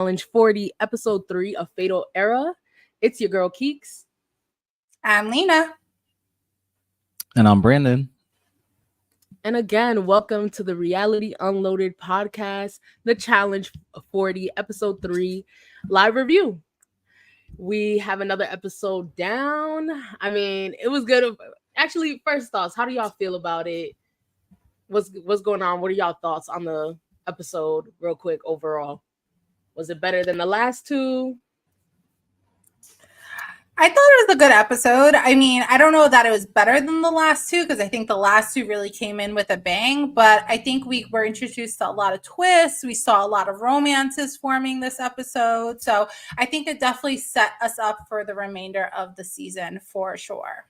Challenge 40, Episode 3 of Fatal Era. It's your girl Keeks. I'm Lina. And I'm Brandon. And again, welcome to the Reality Unloaded podcast, the Challenge 40, Episode 3 live review. We have another episode down. I mean, it was good. Actually, first thoughts. How do y'all feel about it? What's going on? What are y'all thoughts on the episode real quick overall? Was it better than the last two? I thought it was a good episode. I mean, I don't know that it was better than the last two because I think the last two really came in with a bang, but I think we were introduced to a lot of twists. We saw a lot of romances forming this episode. So I think it definitely set us up for the remainder of the season for sure.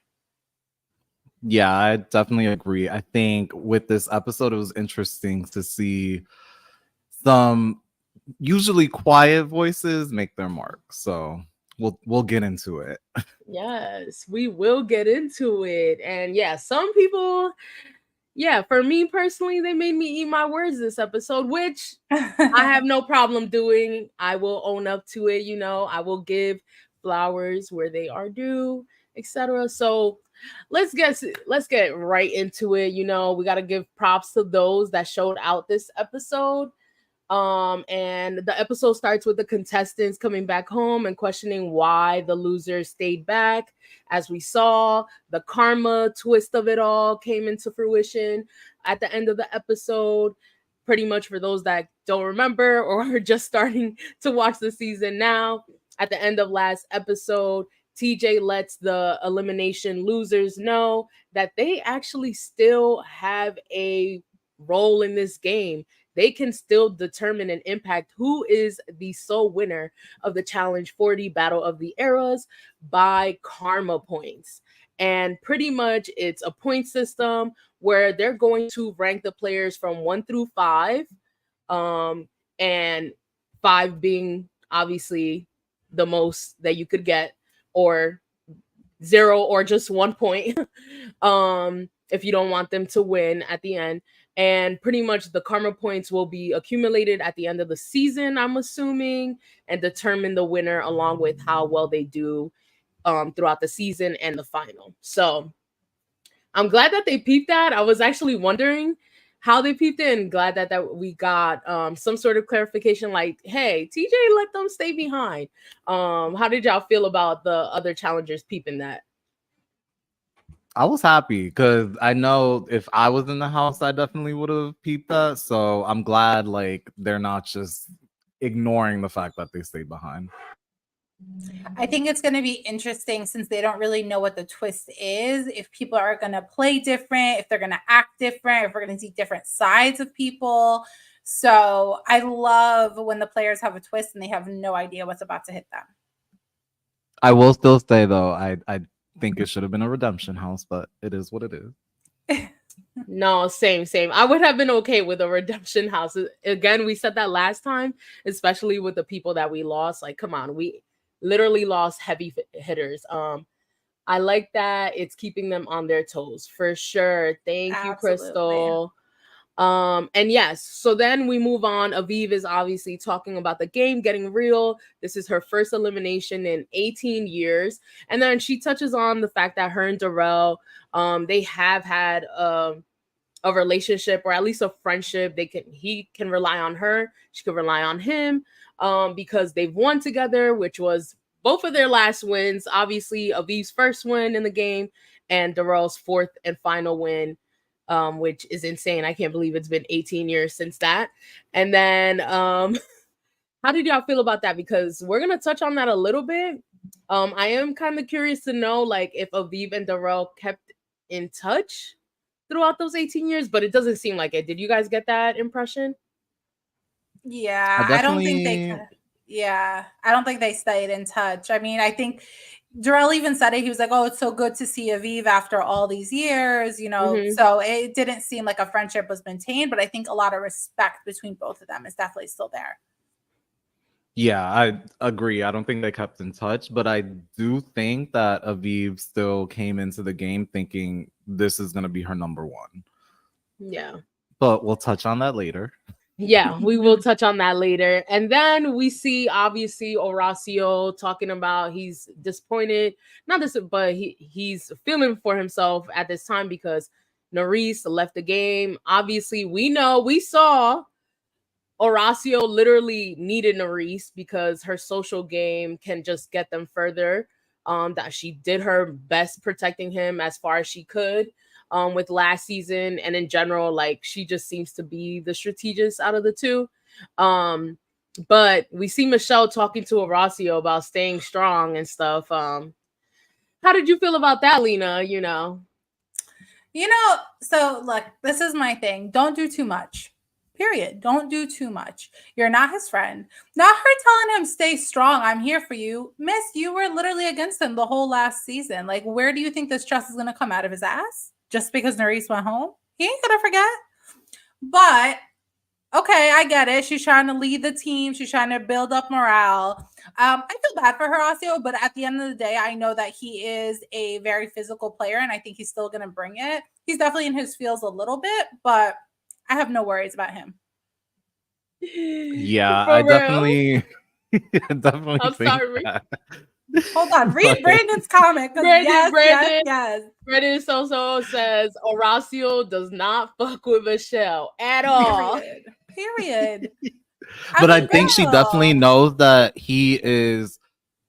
Yeah, I definitely agree. I think with this episode, it was interesting to see some usually quiet voices make their mark. So we'll get into it. Yes, we will get into it. And yeah, some people, for me personally, they made me eat my words this episode, which I have no problem doing. I will own up to it, I will give flowers where they are due, etc. So let's get right into it. We got to give props to those that showed out this episode. And the episode starts with the contestants coming back home and questioning why the losers stayed back. As we saw, the karma twist of it all came into fruition at the end of the episode. Pretty much for those that don't remember or are just starting to watch the season now, at the end of last episode, TJ lets the elimination losers know that they actually still have a role in this game. They can still determine and impact who is the sole winner of the Challenge 40 Battle of the Eras by karma points. And pretty much it's a point system where they're going to rank the players from 1 through 5, and 5 being obviously the most that you could get, or 0 or just 1 point if you don't want them to win at the end. And pretty much the karma points will be accumulated at the end of the season, I'm assuming, and determine the winner along with how well they do throughout the season and the final. So I'm glad that they peeped that. I was actually wondering how they peeped it, and glad that we got some sort of clarification like, hey, TJ let them stay behind. How did y'all feel about the other challengers peeping that? I was happy because I know if I was in the house, I definitely would have peeped that. So I'm glad they're not just ignoring the fact that they stayed behind. I think it's going to be interesting since they don't really know what the twist is. If people are going to play different, if they're going to act different, if we're going to see different sides of people. So I love when the players have a twist and they have no idea what's about to hit them. I will still say though, I think it should have been a redemption house, but it is what it is. No, same. I would have been okay with a redemption house. Again, we said that last time, especially with the people that we lost. Like, come on, we literally lost heavy hitters. I like that it's keeping them on their toes for sure. Thank you, Crystal. And yes, so then we move on. Aviv is obviously talking about the game getting real. This is her first elimination in 18 years. And then she touches on the fact that her and Darrell, they have had a relationship, or at least a friendship. He can rely on her, she can rely on him, because they've won together, which was both of their last wins. Obviously, Aviv's first win in the game and Darrell's fourth and final win. Which is insane. I can't believe it's been 18 years since that. And then how did y'all feel about that? Because we're going to touch on that a little bit. I am kind of curious to know if Aviv and Darrell kept in touch throughout those 18 years, but it doesn't seem like it. Did you guys get that impression? Yeah, I don't think they stayed in touch. I mean, I think Darrell even said it. He was like, oh, it's so good to see Aviv after all these years, Mm-hmm. So it didn't seem like a friendship was maintained, but I think a lot of respect between both of them is definitely still there. Yeah, I agree. I don't think they kept in touch, but I do think that Aviv still came into the game thinking this is going to be her number one. Yeah. But we'll touch on that later. Yeah, we will touch on that later. And then we see obviously Horacio talking about he's disappointed, not this, but he's feeling for himself at this time because Nerys left the game. Obviously, we saw Horacio literally needed Nerys because her social game can just get them further. That she did her best protecting him as far as she could. With last season and in general, like she just seems to be the strategist out of the two. But we see Michelle talking to Horacio about staying strong and stuff. How did you feel about that, Lina? So look, this is my thing. Don't do too much. Period. Don't do too much. You're not his friend. Not her telling him stay strong. I'm here for you. Miss, you were literally against him the whole last season. Like, where do you think this trust is going to come out of his ass? Just because Nerys went home? He ain't going to forget. But okay, I get it. She's trying to lead the team. She's trying to build up morale. I feel bad for Horacio, but at the end of the day, I know that he is a very physical player, and I think he's still going to bring it. He's definitely in his feels a little bit, but I have no worries about him. Yeah, For I real? definitely I'm think sorry. that. Hold on, read Brandon's comment. Brandon Soso says Horacio does not fuck with Michelle at all. Period. But I think she definitely knows that he is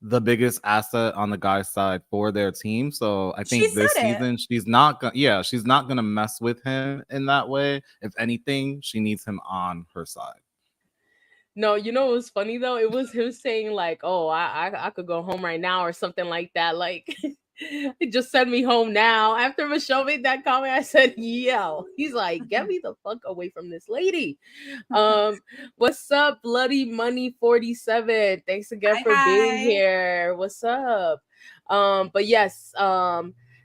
the biggest asset on the guy's side for their team. So I think this season she's not gonna mess with him in that way. If anything, she needs him on her side. No, you know what was funny though? It was him saying like, "Oh, I could go home right now" or something like that. Like, just send me home now. After Michelle made that comment, I said, "Yo," he's like, "Get me the fuck away from this lady." What's up, Bloody Money 47? Thanks again for being here. What's up? But yes,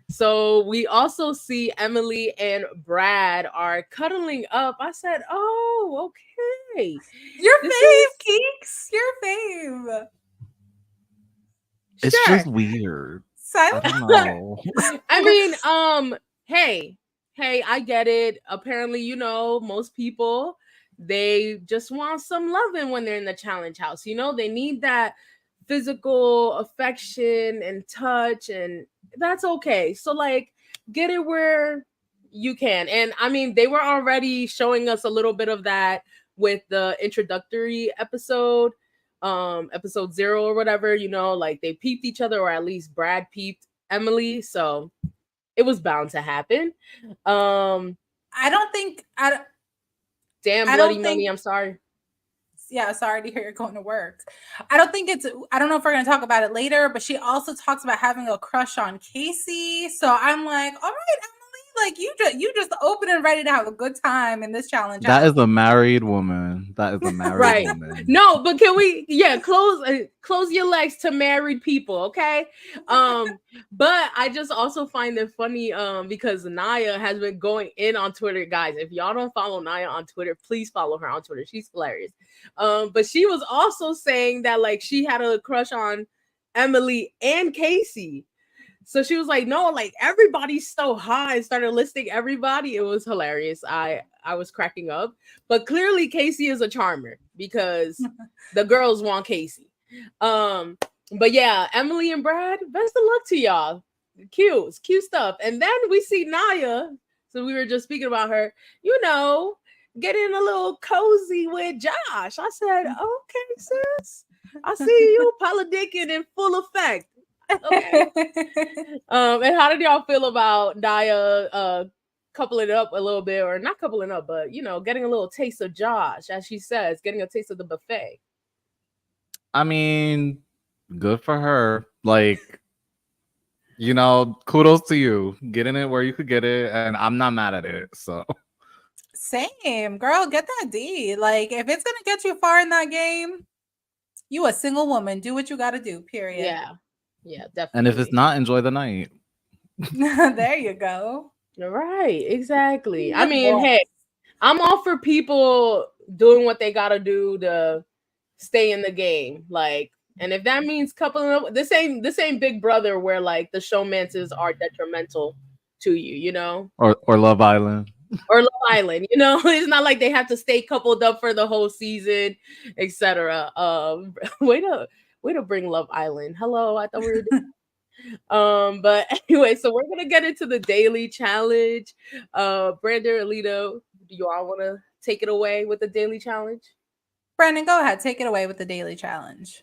so we also see Emily and Brad are cuddling up. I said, "Oh, okay." Your fave, Keeks. Your fave. It's just weird. I don't know. I mean, hey, I get it. Apparently, most people they just want some loving when they're in the challenge house. They need that physical affection and touch, and that's okay. So like get it where you can. And I mean, they were already showing us a little bit of that with the introductory episode, episode 0 or whatever, like they peeped each other, or at least Brad peeped Emily, so it was bound to happen. I don't think damn Bloody Money, I'm sorry. Yeah, sorry to hear you're going to work. I don't know if we're going to talk about it later, but she also talks about having a crush on Casey. So I'm like, all right, Emily, like you just open and ready to have a good time in this challenge. That is a married woman. That is a married woman. No, but can we close your legs to married people, okay? But I just also find it funny because Naya has been going in on Twitter. Guys, if y'all don't follow Naya on Twitter, please follow her on Twitter. She's hilarious. But she was also saying that like she had a crush on Emily and Casey. So she was like, no, like everybody's so high, and started listing everybody. It was hilarious. I was cracking up. But clearly Casey is a charmer because the girls want Casey. But yeah, Emily and Brad, best of luck to y'all. Cute stuff. And then we see Naya. So we were just speaking about her, getting a little cozy with Josh. I said, okay, sis. I see you politicking in full effect. Okay. And how did y'all feel about Naya coupling up a little bit, or not coupling up, but getting a little taste of Josh, as she says, getting a taste of the buffet? I mean, good for her. Like, kudos to you. Getting it where you could get it, and I'm not mad at it. So same, girl, get that D. Like, if it's gonna get you far in that game, you a single woman. Do what you gotta do, period. Yeah, definitely. And if it's not, enjoy the night. There you go. Right, exactly. I mean, hey, I'm all for people doing what they gotta do to stay in the game. Like, and if that means coupling up, this ain't Big Brother where like the showmances are detrimental to you, Or Love Island. or Love Island. You know, it's not like they have to stay coupled up for the whole season, etc. Way to bring Love Island. Hello, I thought we were. But anyway, so we're gonna get into the daily challenge. Brandon, Alito, do you all want to take it away with the daily challenge? Brandon, go ahead. Take it away with the daily challenge.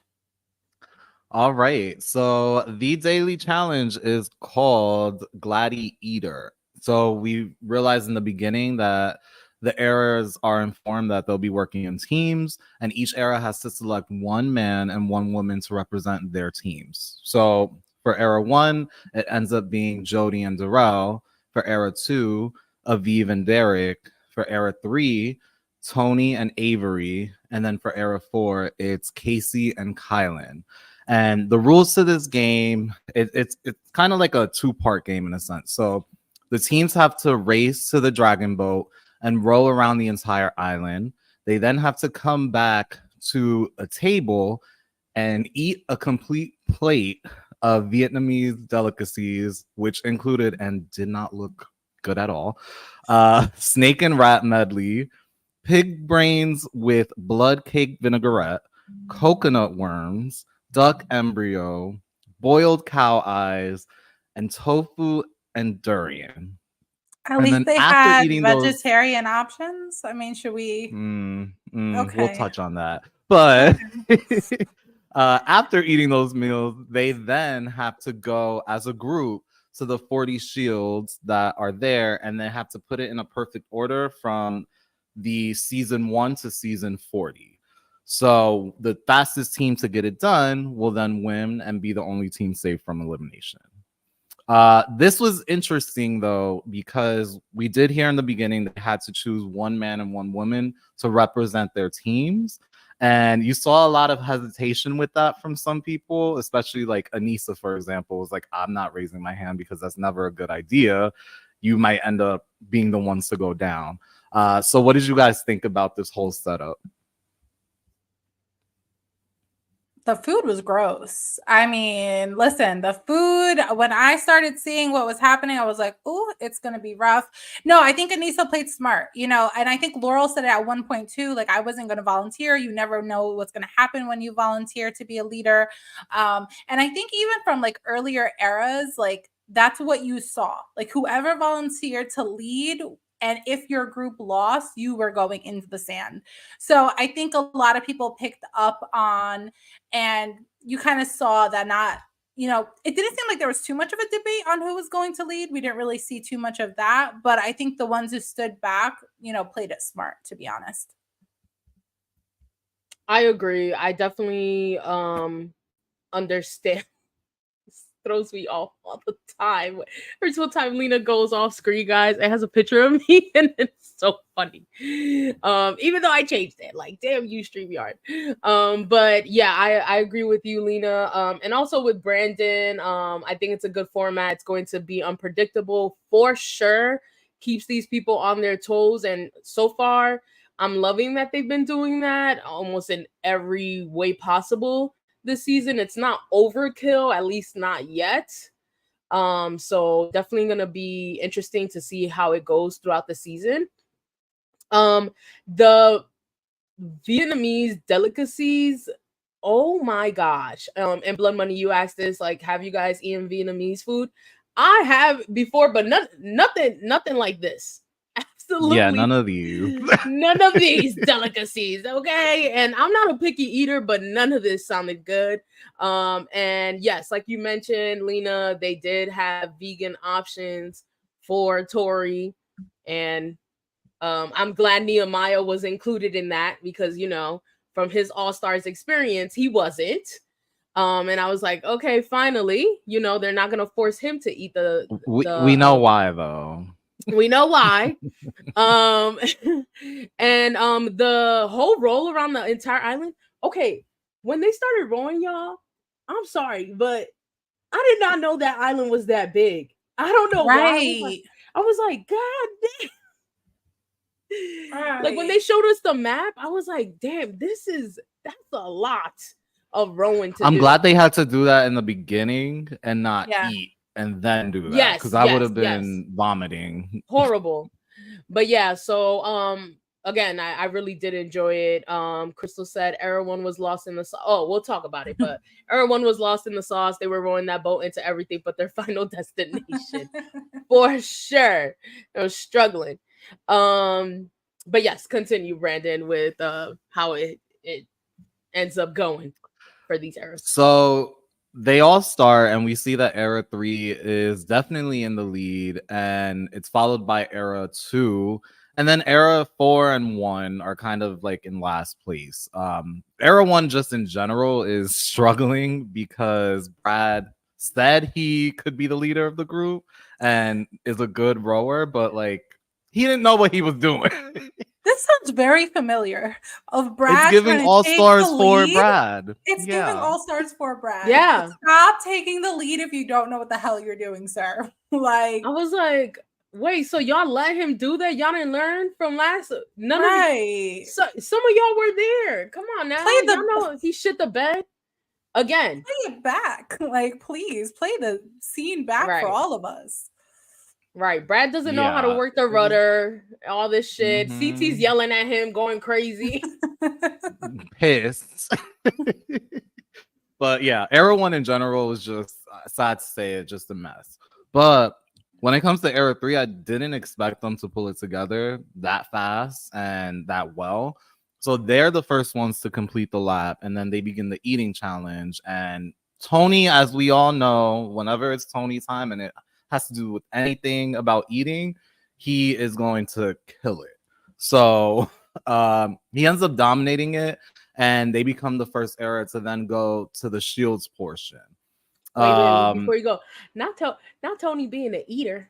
All right. So the daily challenge is called Gladiator. So we realized in the beginning that the eras are informed that they'll be working in teams, and each era has to select one man and one woman to represent their teams. So for era 1, it ends up being Jody and Darrell. For era 2, Aviv and Derek. For era 3, Tony and Avery. And then for era 4, it's Casey and Kylan. And the rules to this game, it's kind of like a 2-part game in a sense. So the teams have to race to the dragon boat and row around the entire island. They then have to come back to a table and eat a complete plate of Vietnamese delicacies, which included and did not look good at all, snake and rat medley, pig brains with blood cake vinaigrette, coconut worms, duck embryo, boiled cow eyes, and tofu and durian. At And least then they after had eating vegetarian options. I mean, should we? we'll Okay. touch on that. But after eating those meals, they then have to go as a group to the 40 shields that are there, and they have to put it in a perfect order from the season 1 to season 40. So the fastest team to get it done will then win and be the only team saved from elimination. This was interesting though, because we did hear in the beginning they had to choose one man and one woman to represent their teams. And you saw a lot of hesitation with that from some people, especially like Anissa, for example, was like, I'm not raising my hand because that's never a good idea. You might end up being the ones to go down. So what did you guys think about this whole setup? The food was gross. I mean, listen, the food, when I started seeing what was happening, I was like, oh, it's going to be rough. No, I think Anissa played smart, you know, and I think Laurel said it at one point too, like, I wasn't going to volunteer. You never know what's going to happen when you volunteer to be a leader. And I think even from like earlier eras, like, that's what you saw. Like, whoever volunteered to lead, and if your group lost, you were going into the sand. So I think a lot of people picked up on, and you kind of saw that not, you know, it didn't seem like there was too much of a debate on who was going to lead. We didn't really see too much of that. But I think the ones who stood back, you know, played it smart, to be honest. I agree. I definitely understand. Throws me off all the time. Every single time Lina goes off screen, guys, it has a picture of me, and it's so funny. Even though I changed it, like, damn you, StreamYard. But yeah, I agree with you, Lina. And also with Brandon, I think it's a good format. It's going to be unpredictable for sure. Keeps these people on their toes, and so far, I'm loving that they've been doing that almost in every way possible this season. It's not overkill, at least not yet. So definitely gonna be interesting to see how it goes throughout the season. The Vietnamese delicacies, oh my gosh. And Blood Money, you asked this, like, have you guys eaten Vietnamese food? I have before, but nothing like this. Absolutely. Yeah, none of these. None of these delicacies, okay? And I'm not a picky eater, but none of this sounded good. And yes, like you mentioned, Lina, they did have vegan options for Tori. And I'm glad Nehemiah was included in that because, you know, from his All-Stars experience, he wasn't. And I was like, okay, finally, you know, they're not gonna force him to eat the we know why though. We know why. And the whole roll around the entire island. Okay, when they started rolling, y'all, I'm sorry, but I did not know that island was that big. I don't know why. I was like, God damn. Like when they showed us the map, I was like, damn, that's a lot of rowing to do. I'm glad they had to do that in the beginning and not eat and then do that, because I would have been vomiting. Horrible. But yeah, so again, I really did enjoy it. Crystal said Era One was lost in the sauce. Oh, we'll talk about it, but Era One was lost in the sauce. They were rowing that boat into everything but their final destination. For sure. They were struggling. But yes, continue, Brandon, with how it ends up going for these eras. So they all start, and we see that Era 3 is definitely in the lead, and it's followed by Era 2. And then Era 4 and 1 are kind of like in last place. Era 1, just in general, is struggling because Brad said he could be the leader of the group and is a good rower, but like he didn't know what he was doing. This sounds very familiar. Of Brad It's giving trying to all take stars the for lead. Brad. It's giving all stars for Brad. Yeah. Stop taking the lead if you don't know what the hell you're doing, sir. Like, I was like, wait, so y'all let him do that? Y'all didn't learn from last? None right. of some of y'all were there. Come on now. Y'all know he shit the bed again. Play it back. Like, please play the scene back for all of us. Right. Brad doesn't know how to work the rudder, all this shit. CT's yelling at him, going crazy. Pissed. But yeah, Era 1 in general is just, sad to say it, just a mess. But when it comes to Era 3, I didn't expect them to pull it together that fast and that well. So they're the first ones to complete the lap, and then they begin the eating challenge. And Tony, as we all know, whenever it's Tony time and it has to do with anything about eating, he is going to kill it. So he ends up dominating it, and they become the first era to then go to the shields portion. Wait, before you go, not Tony being an eater.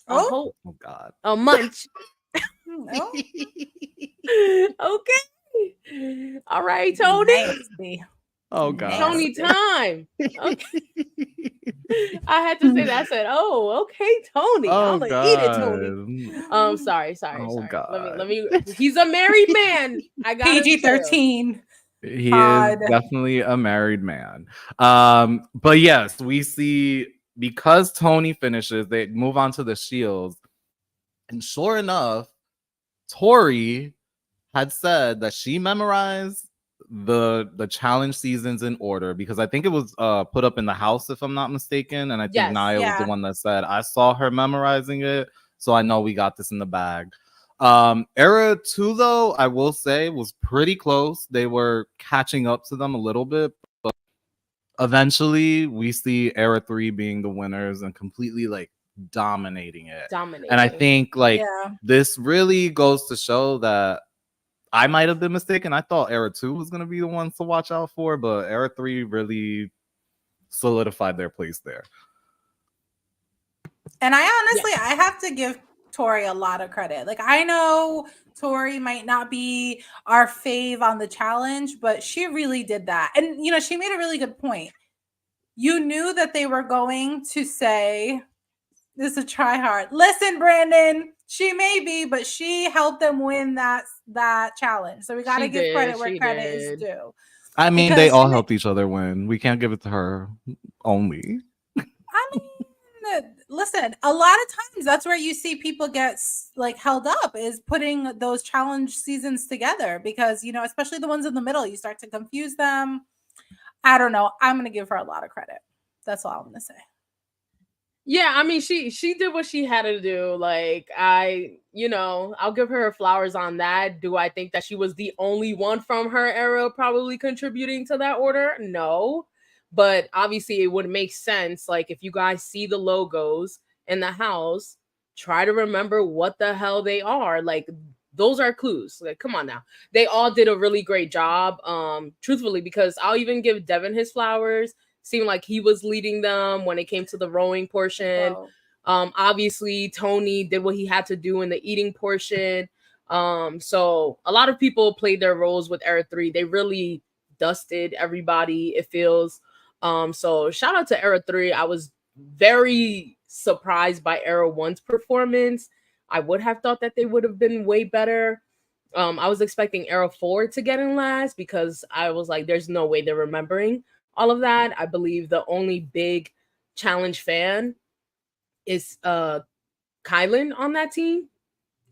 Oh God. A munch. Okay. All right, Tony. Nasty. Oh God. Tony time. Okay. I had to say that. I said, "Oh, okay, Tony. Oh, I'm gonna eat it, Tony." Sorry. Oh, God. Let me. He's a married man. I got PG-13. He is definitely a married man. But yes, we see, because Tony finishes, they move on to the shields, and sure enough, Tori had said that she memorized the challenge seasons in order, because I think it was put up in the house, if I'm not mistaken, and I think Naya was the one that said, I saw her memorizing it, so I know we got this in the bag. Era 2, though, I will say, was pretty close. They were catching up to them a little bit, but eventually we see Era 3 being the winners and completely like dominating it. And I think like this really goes to show that I might have been mistaken. I thought Era 2 was going to be the ones to watch out for, but Era 3 really solidified their place there. And I honestly, I have to give Tori a lot of credit. Like, I know Tori might not be our fave on the challenge, but she really did that. And, you know, she made a really good point. You knew that they were going to say, this is a try hard. Listen, Brandon, she may be, but she helped them win that challenge. So we got to give credit where credit is due. I mean, they all helped each other win. We can't give it to her only. I mean, listen, a lot of times that's where you see people get like held up, is putting those challenge seasons together, because, you know, especially the ones in the middle, you start to confuse them. I don't know. I'm going to give her a lot of credit. That's all I'm going to say. Yeah, I mean, she did what she had to do. Like, I'll give her flowers on that. Do I think that she was the only one from her era probably contributing to that order? No. But obviously it would make sense. Like, if you guys see the logos in the house, try to remember what the hell they are. Like, those are clues. Like, come on now. They all did a really great job. Truthfully, because I'll even give Devin his flowers. Seemed like he was leading them when it came to the rowing portion. Obviously Tony did what he had to do in the eating portion. So a lot of people played their roles with Era 3. They really dusted everybody, it feels. So shout out to Era 3. I was very surprised by Era 1's performance. I would have thought that they would have been way better. I was expecting Era 4 to get in last, because I was like, there's no way they're remembering all of that. I believe the only big challenge fan is Kylan on that team,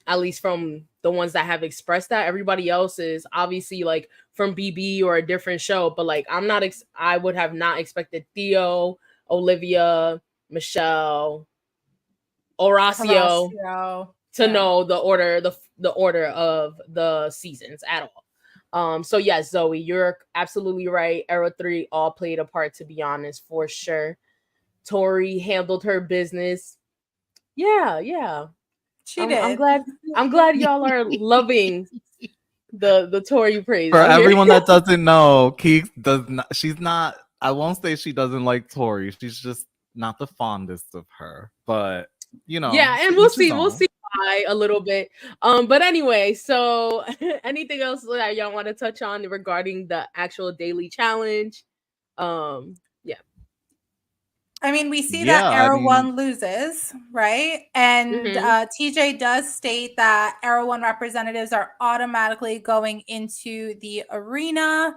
at least from the ones that have expressed that. Everybody else is obviously like from BB or a different show, but like I would have not expected Theo, Olivia, Michelle, Horacio Horacio. to know the order of the seasons at all. So yes, Zoe, you're absolutely right. Era 3 all played a part, to be honest, for sure. Tori handled her business. Yeah. She I'm did. glad y'all are loving the Tori praise For out here. everyone that doesn't know, Keeks does not. She's not. I won't say she doesn't like Tori. She's just not the fondest of her. But Yeah, and to we'll each his see. We'll own. see why a little bit. But anyway, so anything else that y'all want to touch on regarding the actual daily challenge? Yeah. I mean, we see that Yeah, I Era mean, 1 loses, right? And Mm-hmm. TJ does state that Era 1 representatives are automatically going into the arena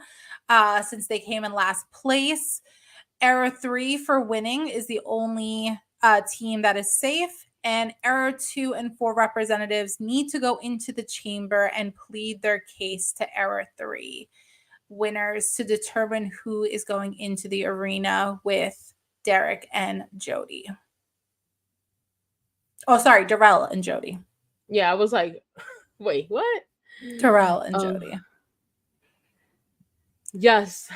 since they came in last place. Era 3 for winning is the only team that is safe. And Era 2 and 4 representatives need to go into the chamber and plead their case to Era 3 winners to determine who is going into the arena with Derek and Jody. Oh, sorry, Darrell and Jody. Yeah, I was like, wait, what? Darrell and Jody. Yes.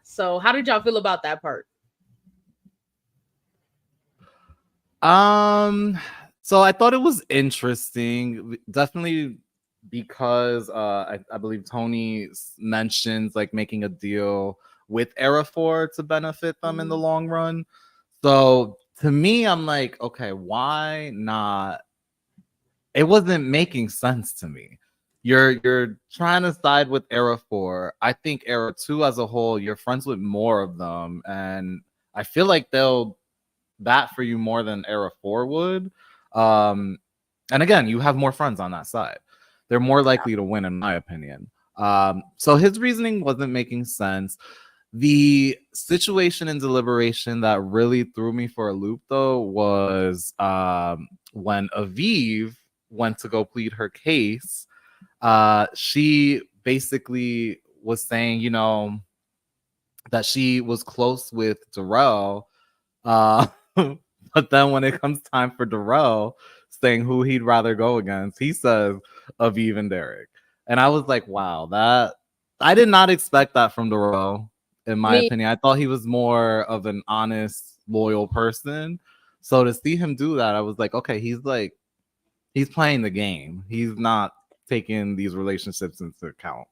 So how did y'all feel about that part? So I thought it was interesting, definitely because I believe Tony mentions like making a deal with Era 4 to benefit them in the long run. So to me, I'm like, okay, why not? It wasn't making sense to me. You're trying to side with Era 4. I think Era 2 as a whole, you're friends with more of them, and I feel like they'll bat for you more than Era 4 would. And again, you have more friends on that side. They're more likely to win, in my opinion. So his reasoning wasn't making sense. The situation in Deliberation that really threw me for a loop, though, was when Aviv went to go plead her case. She basically was saying, that she was close with Darrell. But then when it comes time for Darrell saying who he'd rather go against, he says Aviv and Derek. And I was like, wow, that I did not expect that from Darrell, in my opinion. I thought he was more of an honest, loyal person. So to see him do that, I was like, okay, he's playing the game. He's not taking these relationships into account.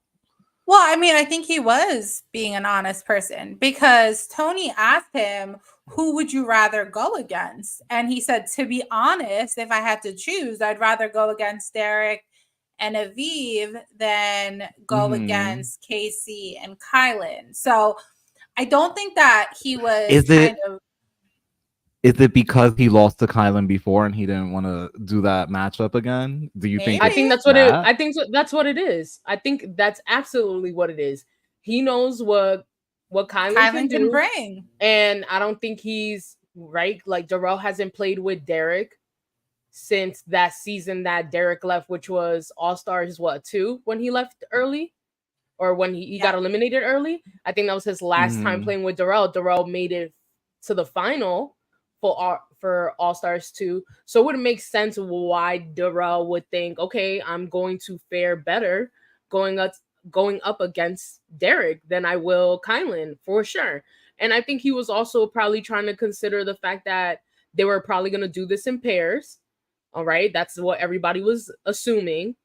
Well, I mean, I think he was being an honest person because Tony asked him, who would you rather go against? And he said, to be honest, if I had to choose, I'd rather go against Derek and Aviv than go against Casey and Kylan. So I don't think that he was Is it because he lost to Kylan before and he didn't want to do that matchup again? Do you think? I think that's what it. I think that's what it is. I think that's absolutely what it is. He knows what Kylan can bring, and I don't think he's right. Like Darrell hasn't played with Derek since that season that Derek left, which was All Stars 2 when he left early, or when he got eliminated early. I think that was his last time playing with Darrell. Darrell made it to the final for All Stars 2. So it would make sense why Darrell would think, okay, I'm going to fare better going up against Derek than I will Kylan for sure. And I think he was also probably trying to consider the fact that they were probably going to do this in pairs. All right, that's what everybody was assuming.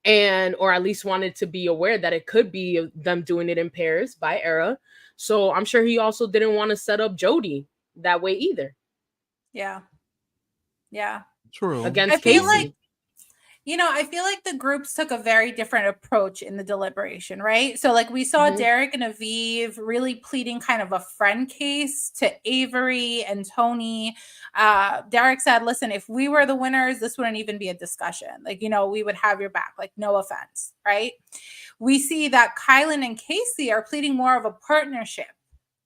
And or at least wanted to be aware that it could be them doing it in pairs by Era. So I'm sure he also didn't want to set up Jody that way either. Yeah. True. Against Casey. I feel like the groups took a very different approach in the Deliberation, right? So like we saw Derek and Aviv really pleading kind of a friend case to Avery and Tony. Derek said, listen, if we were the winners, this wouldn't even be a discussion. Like, we would have your back, like no offense, right? We see that Kylan and Casey are pleading more of a partnership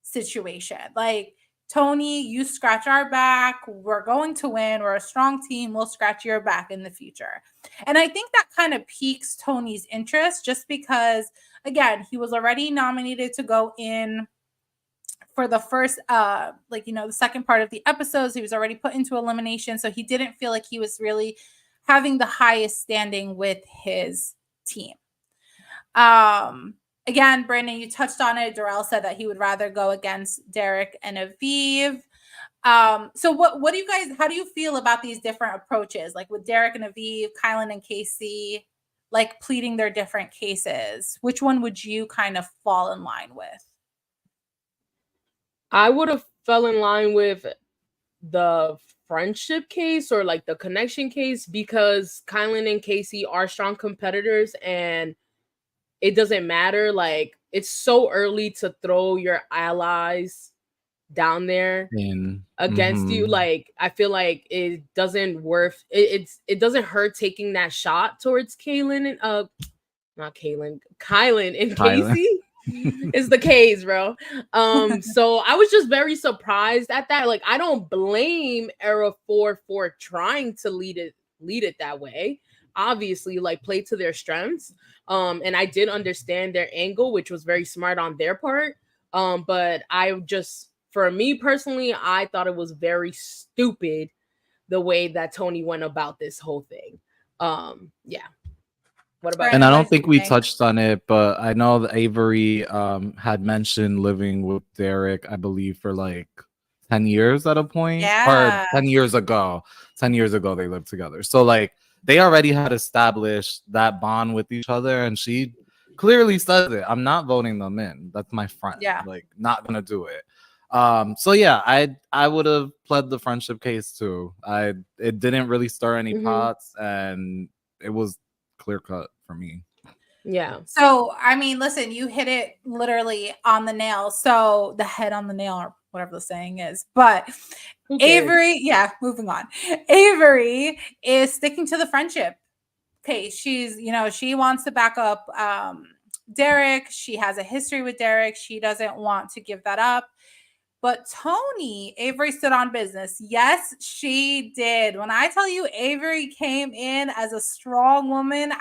situation. Like Tony, you scratch our back. We're going to win. We're a strong team. We'll scratch your back in the future. And I think that kind of piques Tony's interest just because, again, he was already nominated to go in for the first the second part of the episodes. He was already put into elimination, so he didn't feel like he was really having the highest standing with his team. Again, Brandon, you touched on it. Darrell said that he would rather go against Derek and Aviv. So what do you guys, how do you feel about these different approaches? Like with Derek and Aviv, Kylan and Casey, like pleading their different cases. Which one would you kind of fall in line with? I would have fell in line with the friendship case or like the connection case because Kylan and Casey are strong competitors and it doesn't matter. Like, it's so early to throw your allies down there against you. Like, I feel like it doesn't it doesn't hurt taking that shot towards Kylan and Casey. It's the K's, bro. So I was just very surprised at that. Like, I don't blame Era 4 for trying to lead it that way. Obviously, like, play to their strengths. And I did understand their angle, which was very smart on their part. But for me personally, I thought it was very stupid the way that Tony went about this whole thing. Yeah. What about and I don't think we touched on it, but I know that Avery had mentioned living with Derek, I believe, for like 10 years at a point. Yeah. Or 10 years ago. 10 years ago they lived together. So like they already had established that bond with each other, and she clearly says it. I'm not voting them in. That's my friend. Yeah. Like, not gonna do it. So yeah, I would have pled the friendship case too. It didn't really stir any pots, and it was clear cut for me. Yeah. So I mean, listen, you hit it literally on the nail. So the head on the nail, or whatever the saying is. But Avery, moving on. Avery is sticking to the friendship case. She's, she wants to back up Derek. She has a history with Derek. She doesn't want to give that up. But Tony, Avery stood on business. Yes, she did. When I tell you Avery came in as a strong woman,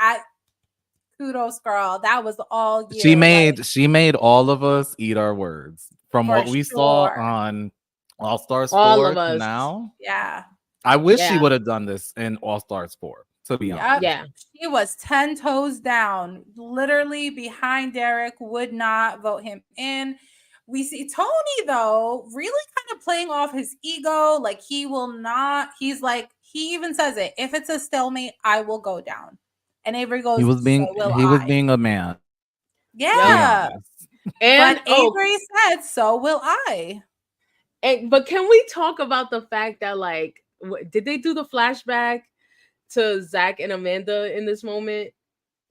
kudos, girl. That was all you. She made all of us eat our words. From what we saw on All Stars 4 to now. Yeah. I wish she would have done this in All Stars 4, to be honest. Yeah. She was 10 toes down, literally behind Derek, would not vote him in. We see Tony, though, really kind of playing off his ego. Like, he will not, he even says it. If it's a stalemate, I will go down. And Avery goes, he was being a man. Yeah. And Avery said, so will I. But can we talk about the fact that, like, did they do the flashback to Zach and Amanda in this moment?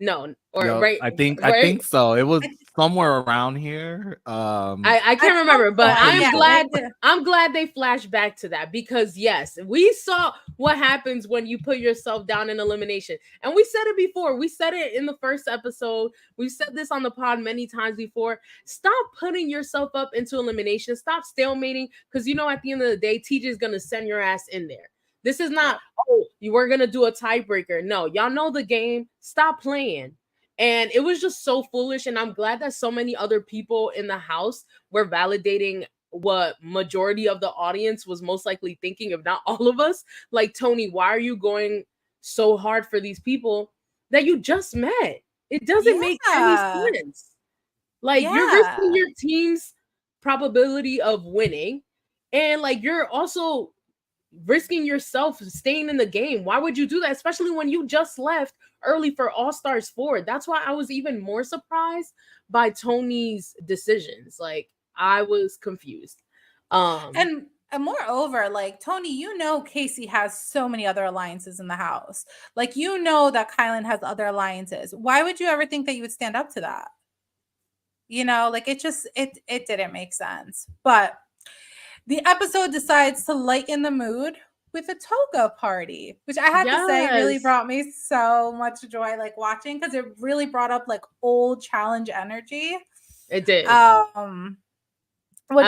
No, right? I think so. It was somewhere around here. I can't remember, but I'm glad they flashed back to that, because yes, we saw what happens when you put yourself down in elimination. And we said it before. We said it in the first episode. We've said this on the pod many times before. Stop putting yourself up into elimination. Stop stalemating, because at the end of the day, TJ is gonna send your ass in there. This is not, you were going to do a tiebreaker. No, y'all know the game. Stop playing. And it was just so foolish. And I'm glad that so many other people in the house were validating what majority of the audience was most likely thinking, if not all of us. Like, Tony, why are you going so hard for these people that you just met? It doesn't make any sense. Like, you're risking your team's probability of winning. And like, you're also risking yourself staying in the game. Why would you do that? Especially when you just left early for All Stars 4. That's why I was even more surprised by Tony's decisions. Like, I was confused. And moreover, like, Tony, Casey has so many other alliances in the house. Like, that Kylan has other alliances. Why would you ever think that you would stand up to that? Like, it didn't make sense. But the episode decides to lighten the mood with a toga party, which I have to say really brought me so much joy, like, watching, because it really brought up like old challenge energy. It did. What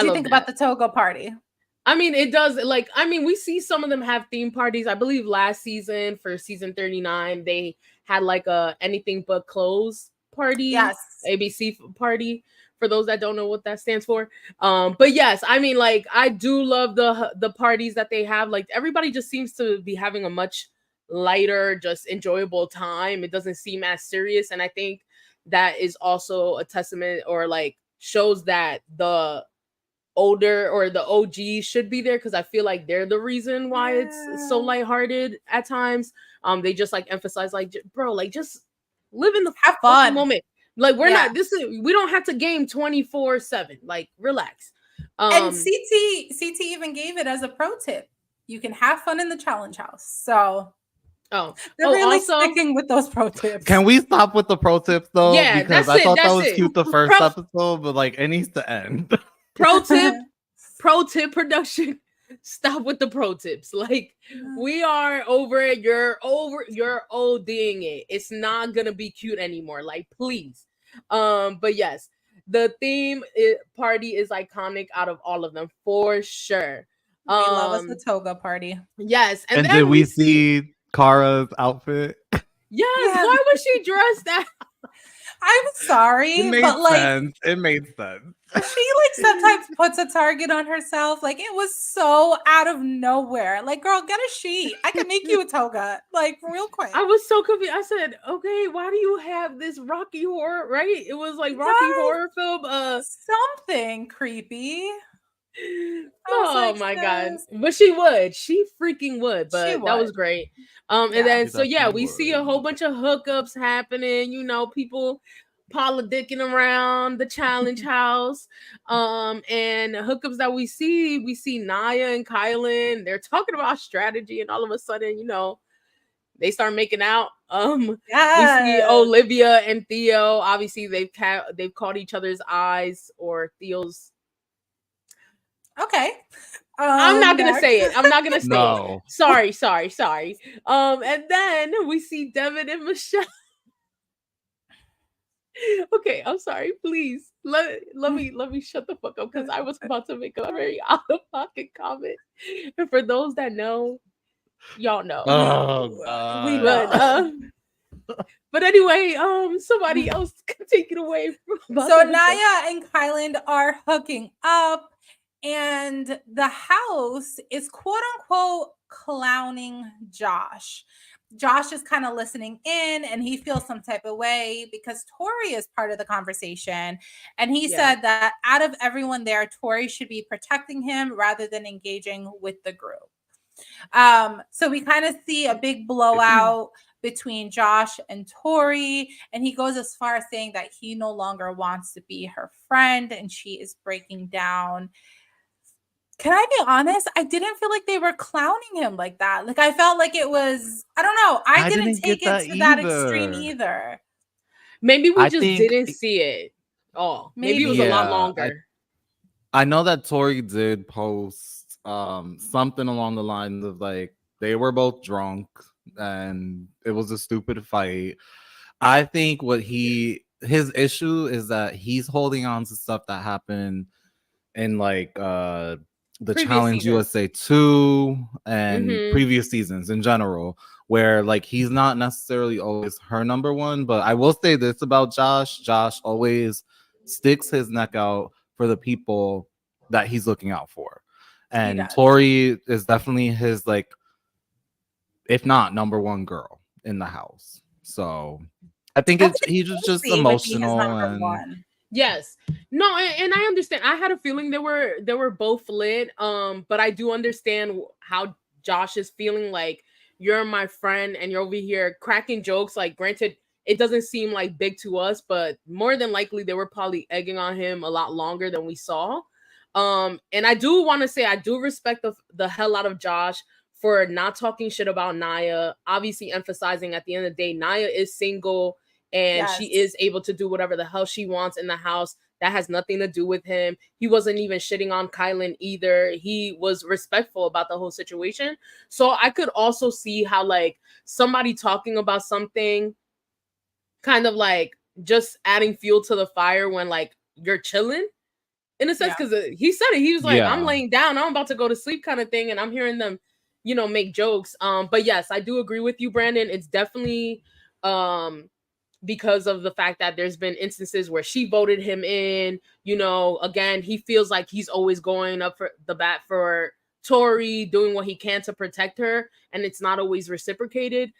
do you think about the toga party? I mean, it does. Like, I mean, we see some of them have theme parties. I believe last season for season 39, they had like a anything but clothes party, Yes. ABC party. For those that don't know what that stands for, but yes, I mean, like, I do love the parties that they have. Like, everybody just seems to be having a much lighter, just enjoyable time. It doesn't seem as serious, and I think that is also a testament, or like shows that the older or the OG should be there, because I feel like they're the reason why it's so Yeah. lighthearted at times. They just like emphasize, like, bro, like, just live in the Have fucking fun. moment. Like, we're Yeah. not this is we don't have to game 24/7. Like, relax. And Um CT even gave it as a pro tip. You can have fun in the challenge house. So oh they're oh really also, sticking with those pro tips. Can we stop with the pro tips though? yeah, Because that's I it. thought that That's was it. cute the first Pro episode, but like it needs to end. pro tip pro tip production, stop with the pro tips. Like, we are over it. You're ODing it. It's not gonna be cute anymore, like, please. But yes, the party is iconic out of all of them for sure. We love us a toga party. Yes, and And did then we we see, see Kara's outfit? yes, Yeah. why was she dressed that? I'm It sorry, made but like sense. It made sense. she like sometimes puts a target on herself. Like it was so out of nowhere. Like, girl, get a sheet. I can make you a toga. Like real quick. I was so confused. I said, okay, why do you have this Rocky Horror, right? It was like Rocky Yes, Horror film. something creepy. I was Oh like, my god. sis, But she would. She freaking would. she But that was would. great. And Yeah. then, She so yeah, definitely we see a would. whole bunch of hookups happening, people politicking around the challenge house. And hookups that we see Naya and Kylan. They're talking about strategy, and all of a sudden, they start making out. We see Yes. Olivia and Theo. Obviously, they've caught each other's eyes, or Theo's. Okay. I'm not gonna Next. say it. I'm not gonna say it. No. Sorry. And then we see Devin and Michelle. Okay, I'm sorry. Please let me shut the fuck up, because I was about to make a very out of pocket comment. And for those that know, y'all know. Oh We god. But know. but anyway, somebody else can take it away about So the hookup. Naya and Kylan are hooking up, and the house is quote unquote clowning Josh. Josh is kind of listening in, and he feels some type of way because Tori is part of the conversation. And he Yeah. said that out of everyone there, Tori should be protecting him rather than engaging with the group. So we kind of see a big blowout between Josh and Tori, and he goes as far as saying that he no longer wants to be her friend, and she is breaking down. Can I be honest? I didn't feel like they were clowning him like that. Like I felt like it was, I don't know. I didn't get take it that to that extreme either. either. Maybe we I just think didn't see it. Oh, maybe it was a Maybe. lot yeah, longer. I know that Tori did post something along the lines of like they were both drunk and it was a stupid fight. I think his issue is that he's holding on to stuff that happened in like the Previous Challenge seasons. USA 2 and Mhm. previous seasons in general, where like he's not necessarily always her number one. But I will say this about Josh: Josh always sticks his neck out for the people that he's looking out for, He and does. Tori is definitely his, like, if not number one girl in the house. So I think I it's think he's just Lucy would be his emotional number and one. Yes. No, and I understand. I had a feeling they were both lit. But I do understand how Josh is feeling. Like, you're my friend and you're over here cracking jokes. Like, granted, it doesn't seem like big to us, but more than likely they were probably egging on him a lot longer than we saw. And I do want to say I do respect the hell out of Josh for not talking shit about Naya. Obviously, emphasizing at the end of the day, Naya is single and Yes. she is able to do whatever the hell she wants in the house. That has nothing to do with him. He wasn't even shitting on Kylan either. He was respectful about the whole situation. So I could also see how, like, somebody talking about something kind of like just adding fuel to the fire when, like, you're chilling in a sense, because he said it. He was like, I'm Yeah. laying down, I'm about to go to sleep kind of thing, and I'm hearing them, make jokes. But yes, I do agree with you, Brandon. It's definitely because of the fact that there's been instances where she voted him in. Again, he feels like he's always going up for the bat for Tori, doing what he can to protect her, and it's not always reciprocated.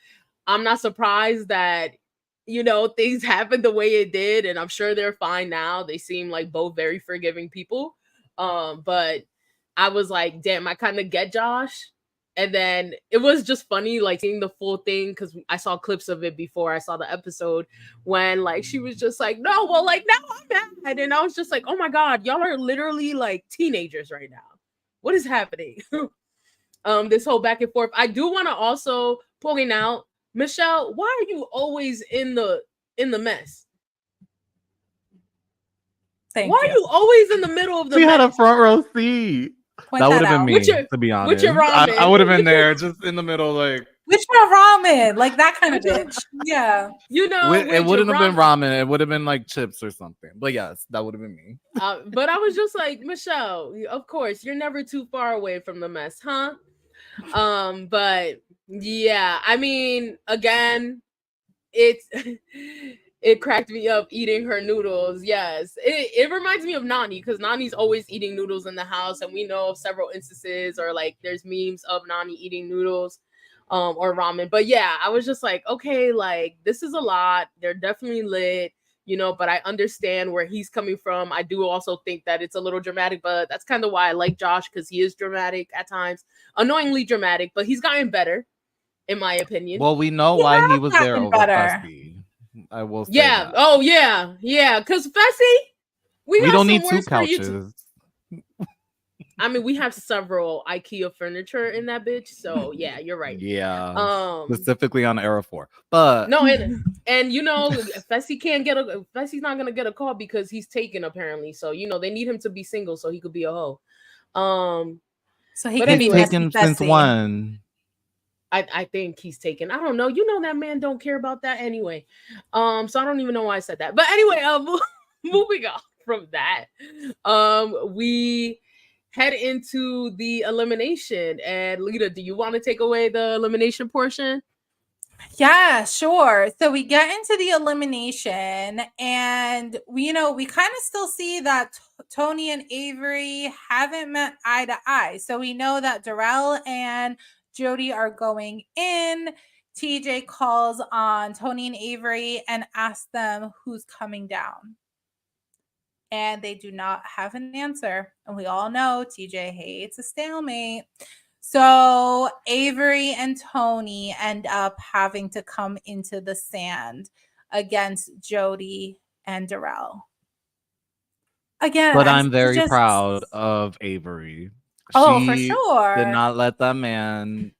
I'm not surprised that things happened the way it did, and I'm sure they're fine now. They seem like both very forgiving people. But I was like, damn, I kind of get Josh. And then it was just funny, like seeing the full thing, because I saw clips of it before I saw the episode, when like she was just like, no, well, like now I'm mad. And I was just like, oh my God, y'all are literally like teenagers right now. What is happening? This whole back and forth. I do want to also point out, Michelle, why are you always in the mess? Why are you always in the middle of the She mess? had a front row seat. That would have been me, to be honest. With your ramen. I would have been there, just in the middle, like with your ramen, like that kind of bitch. Yeah, it wouldn't have been ramen. It would have been like chips or something. But yes, that would have been me. But I was just like, Michelle, of course, you're never too far away from the mess, huh? But yeah, I mean, again, it's it cracked me up eating her noodles. Yes, it reminds me of Nani, because Nani's always eating noodles in the house, and we know of several instances, or like there's memes of Nani eating noodles or ramen. But yeah, I was just like, okay, like this is a lot. They're definitely lit, but I understand where he's coming from. I do also think that it's a little dramatic, but that's kind of why I like Josh, because he is dramatic at times, annoyingly dramatic, but he's gotten better, in my opinion. Well, we know why he was there over Fessy. I will say that. Oh yeah, because Fessy, we don't need two couches. I mean, we have several IKEA furniture in that bitch, so yeah, you're right. Yeah, specifically on Era 4, but no, and Fessy's not gonna get a call because he's taken, apparently. So they need him to be single so he could be a hoe. So he can be taken since when? I think he's taken. I don't know. That man don't care about that anyway. So I don't even know why I said that. But anyway, moving on from that, we head into the elimination. And Lita, do you want to take away the elimination portion? Yeah, sure. So we get into the elimination, and we kind of still see that Tony and Avery haven't met eye to eye. So we know that Darrell and Jody are going in. TJ calls on Tony and Avery and asks them who's coming down. And they do not have an answer. And we all know TJ hates a stalemate. So Avery and Tony end up having to come into the sand against Jody and Darrell. Again, but I'm very proud of Avery. For sure. Did not let that man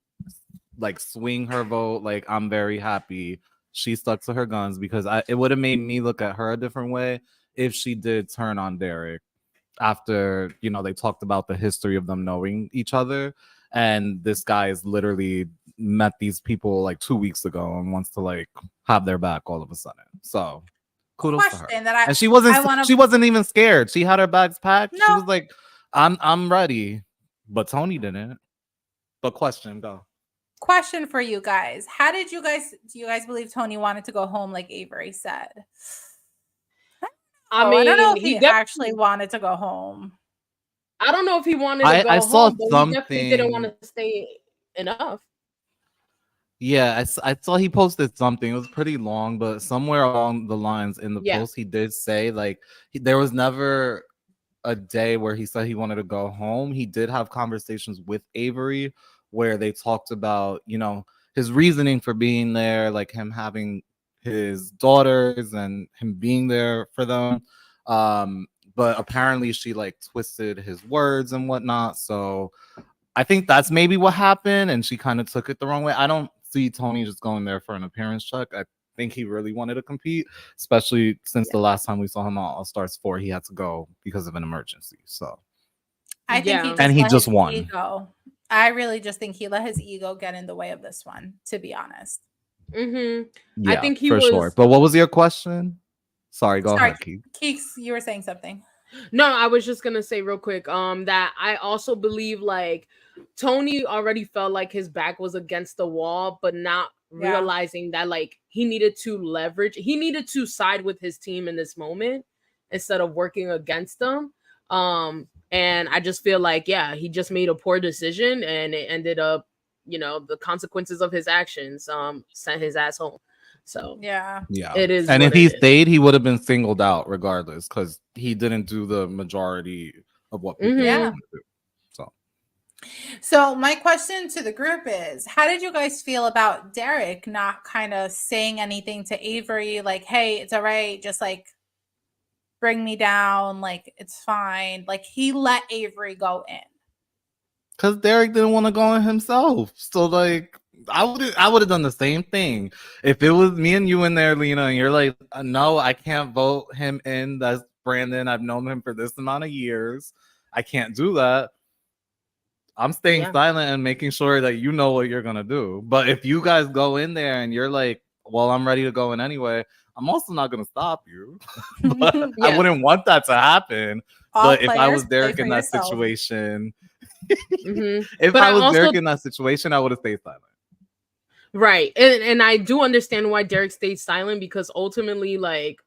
like swing her vote. Like, I'm very happy she stuck to her guns, because it would have made me look at her a different way if she did turn on Derek after they talked about the history of them knowing each other, and this guy is literally met these people like 2 weeks ago and wants to like have their back all of a sudden. So kudos to her. And she wasn't even scared. She had her bags packed. No. She was like, I'm ready. But Tony didn't. But question for you guys. Do you guys believe Tony wanted to go home like Avery said? I don't know if he actually wanted to go home. I don't know if he wanted to go home, but he definitely didn't want to stay enough. Yeah, I saw he posted something. It was pretty long, but somewhere along the lines in the post, he did say like there was never a day where he said he wanted to go home. He did have conversations with Avery where they talked about, his reasoning for being there, like him having his daughters and him being there for them. But apparently she like twisted his words and whatnot. So I think that's maybe what happened, and she kind of took it the wrong way. I don't see Tony just going there for an appearance check. I think he really wanted to compete, especially since the last time we saw him on All Stars 4, he had to go because of an emergency. So I think he just won. Ego. I really just think he let his ego get in the way of this one, to be honest. Yeah, I think he was sure. But what was your question? Sorry, go ahead, Keeks. Keeks, you were saying something. No, I was just gonna say real quick, that I also believe like Tony already felt like his back was against the wall, but not Yeah. realizing that like he needed to side with his team in this moment instead of working against them. And I just feel like, yeah, he just made a poor decision and it ended up, the consequences of his actions sent his ass home. So Yeah. Yeah. it is And if what he it is. stayed, he would have been singled out regardless because he didn't do the majority of what people Mm-hmm. want Yeah. him to do. So So my question to the group is, how did you guys feel about Derek not kind of saying anything to Avery, like, hey, it's all right, just like bring me down, like it's fine. Like he let Avery go in. because Derek didn't want to go in himself. So like I would have done the same thing. If it was me and you in there, Lena, and you're like, no, I can't vote him in. That's Brandon. I've known him for this amount of years. I can't do that. I'm staying Yeah. silent and making sure that you know what you're gonna do. But if you guys go in there and you're like, well, I'm ready to go in anyway, I'm also not gonna stop you. But I Yeah. wouldn't want that to happen. All But if I players was play Derek for in that yourself. situation, Mm-hmm. if But I I was also Derek in that situation, I would have stayed silent. right. And I do understand why Derek stayed silent because ultimately, like,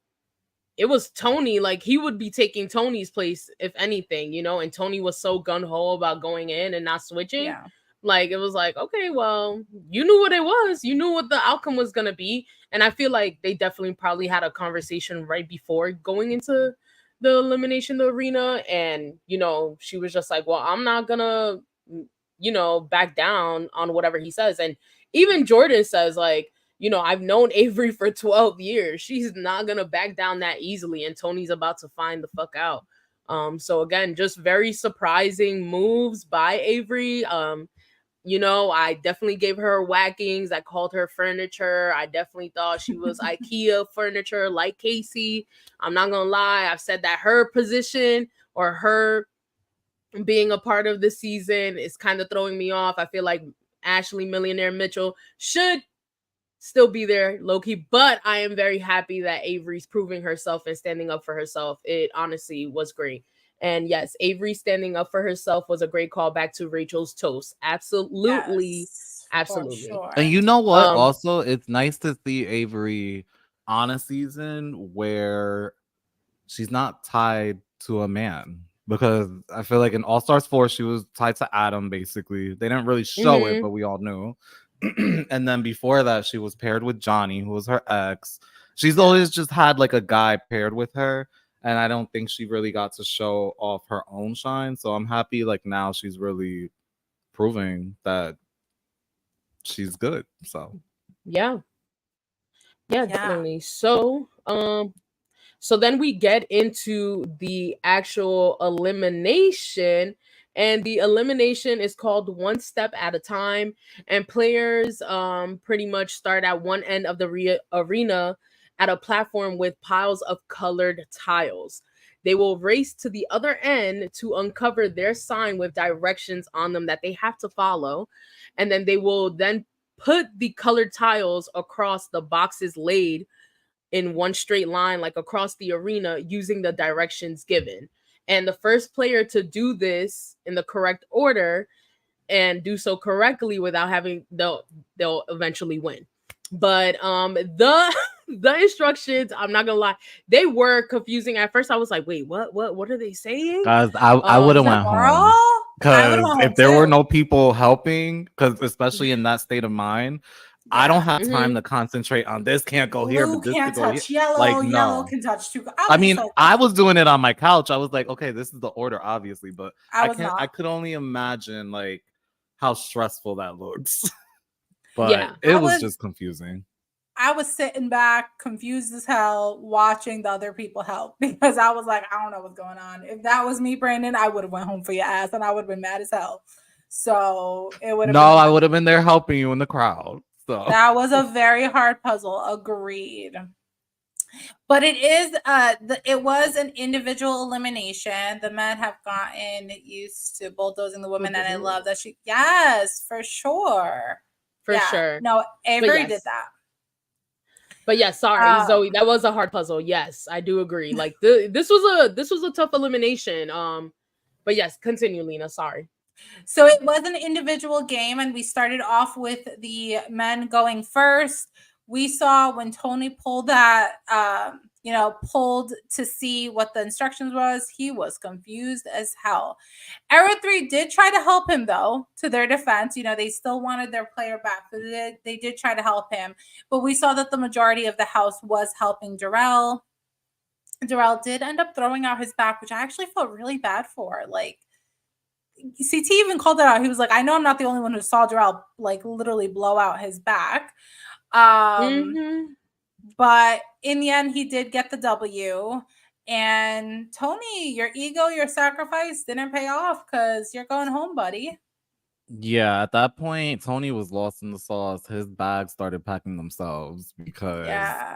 it was Tony, like he would be taking Tony's place if anything, and Tony was so gun-ho about going in and not switching. Yeah. Like it was like, okay, well, you knew what it was. You knew what the outcome was going to be. And I feel like they definitely probably had a conversation right before going into the elimination the arena and, she was just like, well, I'm not going to back down on whatever he says. And even Jordan says like, I've known Avery for 12 years. She's not going to back down that easily. And Tony's about to find the fuck out. So again, just very surprising moves by Avery. I definitely gave her whackings. I called her furniture. I definitely thought she was IKEA furniture like Casey. I'm not going to lie. I've said that her position or her being a part of the season is kind of throwing me off. I feel like Ashley Millionaire Mitchell should still be there low key, but I am very happy that Avery's proving herself and standing up for herself. It honestly was great. And yes, Avery standing up for herself was a great callback to Rachel's toast. Absolutely. Yes, for Absolutely. And sure. you know what? Um Also, it's nice to see Avery on a season where she's not tied to a man because I feel like in All Stars 4 she was tied to Adam basically. They didn't really show it, mhm, but we all knew. And then before that she was paired with Johnny, who was her ex. She's always just had like a guy paired with her, and I don't think she really got to show off her own shine. So I'm happy like now she's really proving that she's good. So yeah. Yeah, Yeah. definitely. So then we get into the actual elimination, and the elimination is called One Step at a Time. And players pretty much start at one end of the arena at a platform with piles of colored tiles. They will race to the other end to uncover their sign with directions on them that they have to follow. And then they will then put the colored tiles across the boxes laid in one straight line, like across the arena, using the directions given. And the first player to do this in the correct order and do so correctly without having they'll eventually win. But the the instructions, I'm not gonna lie, they were confusing. At first I was like, wait, what are they saying? guys, I would have Um went Girl, home I would have because went home if there were too. no people helping, because especially in that state of mind, I don't Yeah. have time mhm. to concentrate on this can't go here, Blue but this could can't go here. touch yellow. Like Yellow no, can touch two. I I was just mean like, I was doing it on my couch. I was like, okay, this is the order, obviously, but I I was can't. I not. could only imagine like how stressful that looks. But Yeah. it I was was just confusing. I was sitting back, confused as hell, watching the other people help because I was like, I don't know what's going on. If that was me, Brandon, I would have went home for your ass and I would have been mad as hell. So it would have No, been a I lot. would have been there helping you in the crowd. So That was a very hard puzzle. Agreed. But it was an individual elimination. The men have gotten used to bulldozing the women, and I love that yes, for sure. For Yeah. sure. No, But Avery did yes. that. But yeah, sorry, Zoe, that was a hard puzzle. Yes, I do agree. Like this was a tough elimination. But yes, continue, Lina. Sorry. So it was an individual game, and we started off with the men going first. We saw when Tony pulled that, pulled to see what the instructions was. He was confused as hell. Era 3 did try to help him, though, to their defense. They still wanted their player back. So they did try to help him. But we saw that the majority of the house was helping Darrell. Darrell did end up throwing out his back, which I actually felt really bad for. Like, CT even called it out. He was like, I know I'm not the only one who saw Darrell like literally blow out his back. But in the end, he did get the W. And Tony, your ego, your sacrifice didn't pay off because you're going home, buddy. Yeah, at that point, Tony was lost in the sauce. His bags started packing themselves because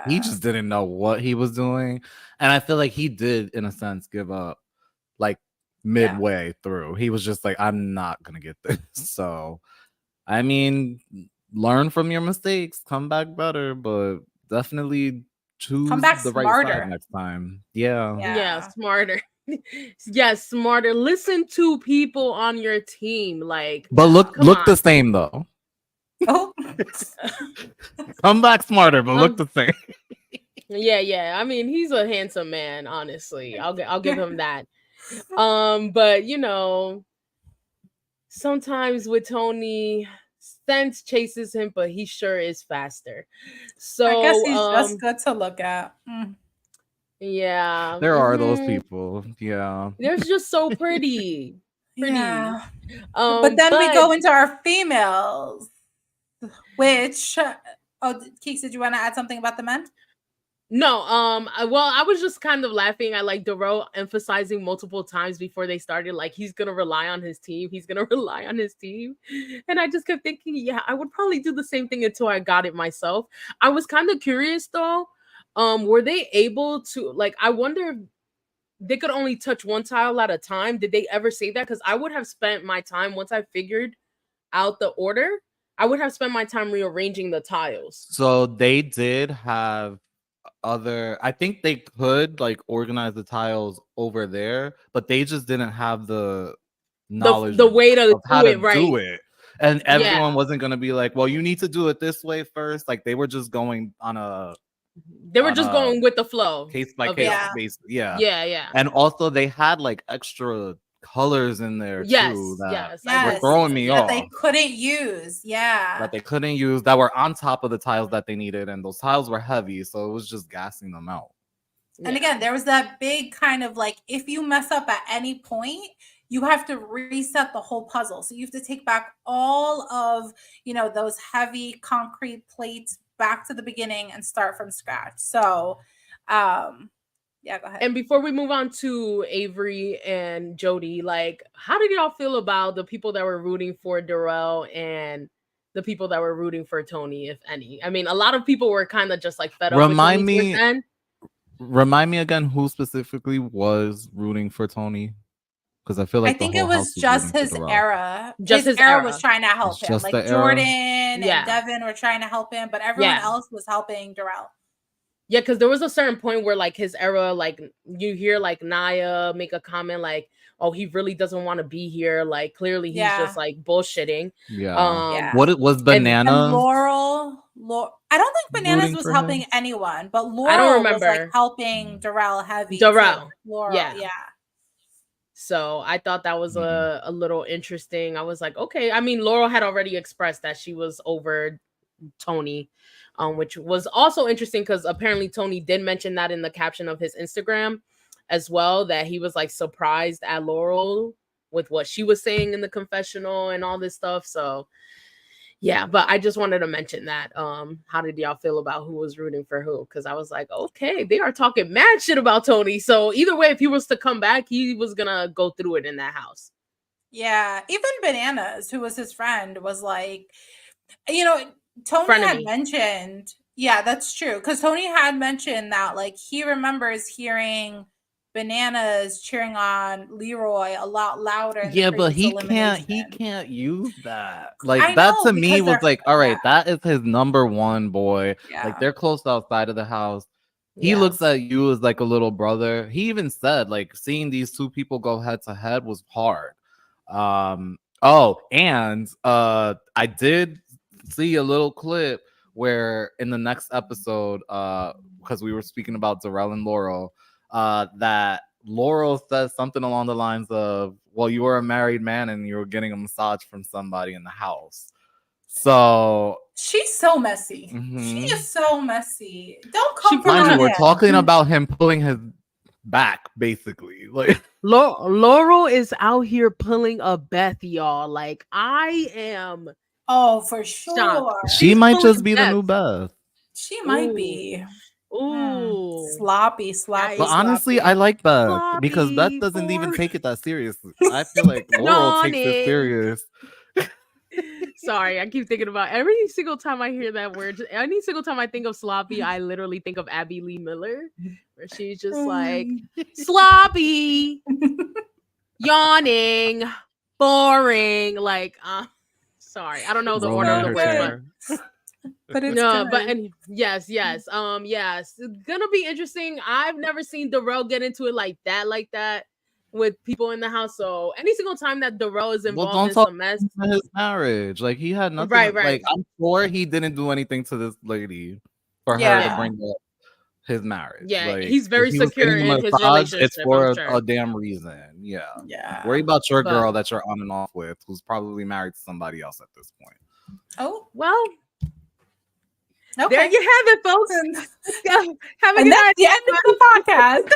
he just didn't know what he was doing. And I feel like he did, in a sense, give up like midway through. He was just like, I'm not going to get this. So, I mean, learn from your mistakes, come back better, but definitely choose the right side next time. Yeah, smarter. Yes, smarter. Listen to people on your team. Like, but look the same though. Oh, come back smarter, but look the same. Yeah. I mean, he's a handsome man. Honestly, I'll give him that. But sometimes with Tony, sense chases him, but he sure is faster. So I guess he's just good to look at. Yeah, there are those people. Yeah, they're just so pretty. Yeah. But then we go into our females, which Keeks, did you want to add something about the men? No, I was just kind of laughing at like Darrell emphasizing multiple times before they started, like he's gonna rely on his team. He's gonna rely on his team, and I just kept thinking, yeah, I would probably do the same thing until I got it myself. I was kind of curious though. Were they able to like? I wonder if they could only touch one tile at a time. Did they ever say that? Because I would have spent my time once I figured out the order. I would have spent my time rearranging the tiles. So they did have I think they could like organize the tiles over there, but they just didn't have the knowledge the way to of how do to do it. And everyone Yeah. wasn't going to be like, well, you need to do it this way first. Like they were just going on a They were just going with the flow. Case by case basis. Yeah. And also they had like extra colors in there too that were throwing me off. They couldn't use. That they couldn't use, that were on top of the tiles that they needed, and those tiles were heavy, so it was just gassing them out. And again, there was that big kind of like, if you mess up at any point, you have to reset the whole puzzle. So you have to take back all of, those heavy concrete plates back to the beginning and start from scratch. So, yeah, go ahead. And before we move on to Avery and Jody, like, how did y'all feel about the people that were rooting for Darrell and the people that were rooting for Tony, if any? I mean, a lot of people were kind of just like fed up. Remind me again who specifically was rooting for Tony, because I feel like I think it was just his era. Just his era was trying to help him. Like Jordan and Devin were trying to help him, but everyone else was helping Darrell. Yeah, because there was a certain point where like his era, like you hear like Naya make a comment like, "Oh, he really doesn't want to be here." Like clearly he's just like bullshitting. What was Banana? And Laurel. I don't think Bananas was helping anyone, but Laurel I don't remember. was like helping Darrell heavy. Darrell, Laurel, yeah. So I thought that was a little interesting. I was like, okay. I mean, Laurel had already expressed that she was over Tony, which was also interesting because apparently Tony did mention that in the caption of his Instagram as well, that he was like surprised at Laurel with what she was saying in the confessional and all this stuff. So yeah, but I just wanted to mention that. How did y'all feel about who was rooting for who? Because I was like, okay, they are talking mad shit about Tony. So either way, if he was to come back, he was gonna go through it in that house. Yeah, even Bananas, who was his friend, was like, Tony had mentioned, yeah, that's true. Because Tony had mentioned that, like, he remembers hearing Bananas cheering on Leroy a lot louder in the Yeah, but previous elimination. he can't use that. Like I that know, to me because was they're like, all right, that is his number one boy. yeah. Like they're close outside of the house. He Yes. looks at you as like a little brother. He even said like seeing these two people go head to head was hard. Oh, and I did see a little clip where in the next episode, because we were speaking about Darrell and Laurel, that Laurel says something along the lines of, well, you were a married man and you were getting a massage from somebody in the house. So she's so messy. She is so messy. Don't come from mind you, her we're man. talking about him pulling his back, basically. Like Laurel is out here pulling a Beth, y'all. Like I am. Oh, for sure. She She's might pulling just be the new Beth. She might be. Ooh. Sloppy. But honestly, I like Beth because Beth doesn't even take it that seriously. I feel like Laurel takes it serious. Sorry, I keep thinking about every single time I hear that word. Any single time I think of sloppy, I literally think of Abby Lee Miller, where she's just like sloppy, yawning, boring. Like, sorry, I don't know the order of the words, but it's no, good. but and yes, yes, it's gonna be interesting. I've never seen Darrell get into it like that with people in the house. So any single time that Darrell is involved in some mess, his marriage, like he had nothing. right. Like I'm sure he didn't do anything to this lady for her to bring up his marriage. Yeah, like, he's very secure in his relationship. It's for sure. a damn reason. Yeah. Yeah. Worry about your girl that you're on and off with, who's probably married to somebody else at this point. Oh well. Okay. There you have it, folks. Have a good night. The end of the podcast.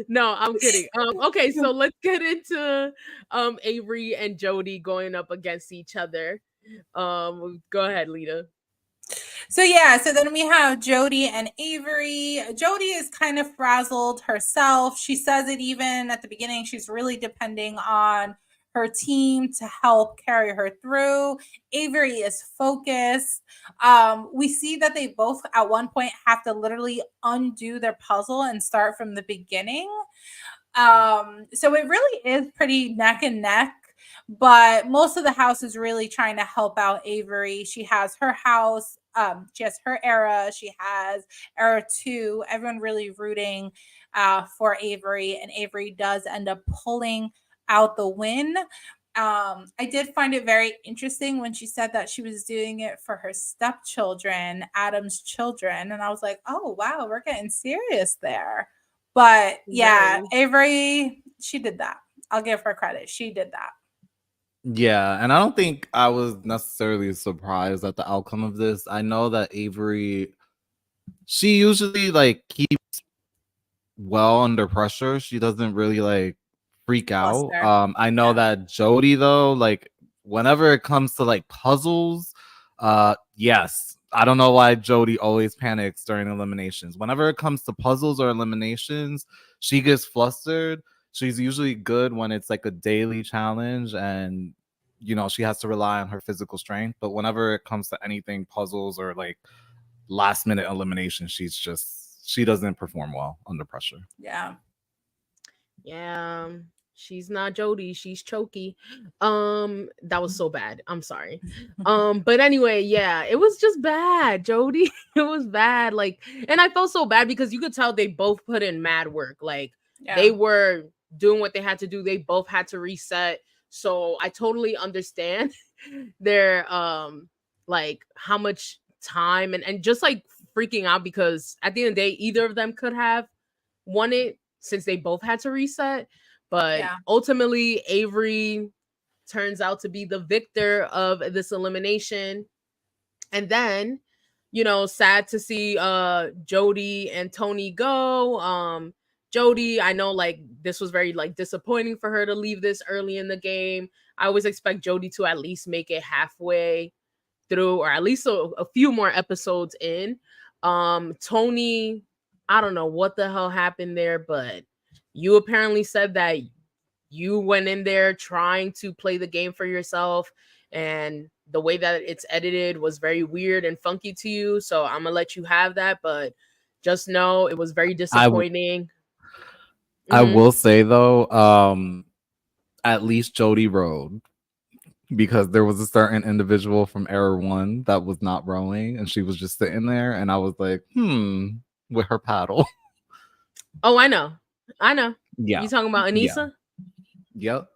No, I'm kidding. Okay, so let's get into Avery and Jody going up against each other. Go ahead, Lina. So then we have Jody and Avery. Jody is kind of frazzled herself. She says it even at the beginning. She's really depending on her team to help carry her through. Avery is focused. We see that they both at one point have to literally undo their puzzle and start from the beginning. So it really is pretty neck and neck. But most of the house is really trying to help out Avery. She has her house. She has her era. She has era 2. Everyone really rooting for Avery. And Avery does end up pulling out the win. I did find it very interesting when she said that she was doing it for her stepchildren, Adam's children. And I was like, oh, wow, we're getting serious there. But yeah, Avery, she did that. I'll give her credit. She did that. Yeah, and I don't think I was necessarily surprised at the outcome of this. I know that Avery, she usually like keeps well under pressure. She doesn't really like freak out. I know that Jody though, like whenever it comes to like puzzles, yes. I don't know why Jody always panics during eliminations. Whenever it comes to puzzles or eliminations, she gets flustered. She's usually good when it's like a daily challenge and you know she has to rely on her physical strength, but whenever it comes to anything puzzles or like last minute elimination, she doesn't perform well under pressure. Yeah she's not Jody, she's Choky. That was so bad, I'm sorry. But anyway, yeah, it was just bad, Jody. It was bad, like, and I felt so bad because you could tell they both put in mad work. Like they were doing what they had to do. They both had to reset. So I totally understand their like how much time and just like freaking out, because at the end of the day, either of them could have won it since they both had to reset. But ultimately, Avery turns out to be the victor of this elimination. And then, you know, sad to see Jody and Tony go. Jody, I know like this was very like disappointing for her to leave this early in the game. I always expect Jody to at least make it halfway through, or at least a few more episodes in. Tony, I don't know what the hell happened there, but you apparently said that you went in there trying to play the game for yourself, and the way that it's edited was very weird and funky to you. So I'm gonna let you have that, but Just know it was very I disappointing. will say though, at least Jody rode, because there was a certain individual from Era 1 that was not rowing and she was just sitting there, and I was like, with her paddle. Oh, I know. Yeah. You talking about Anissa? Yep.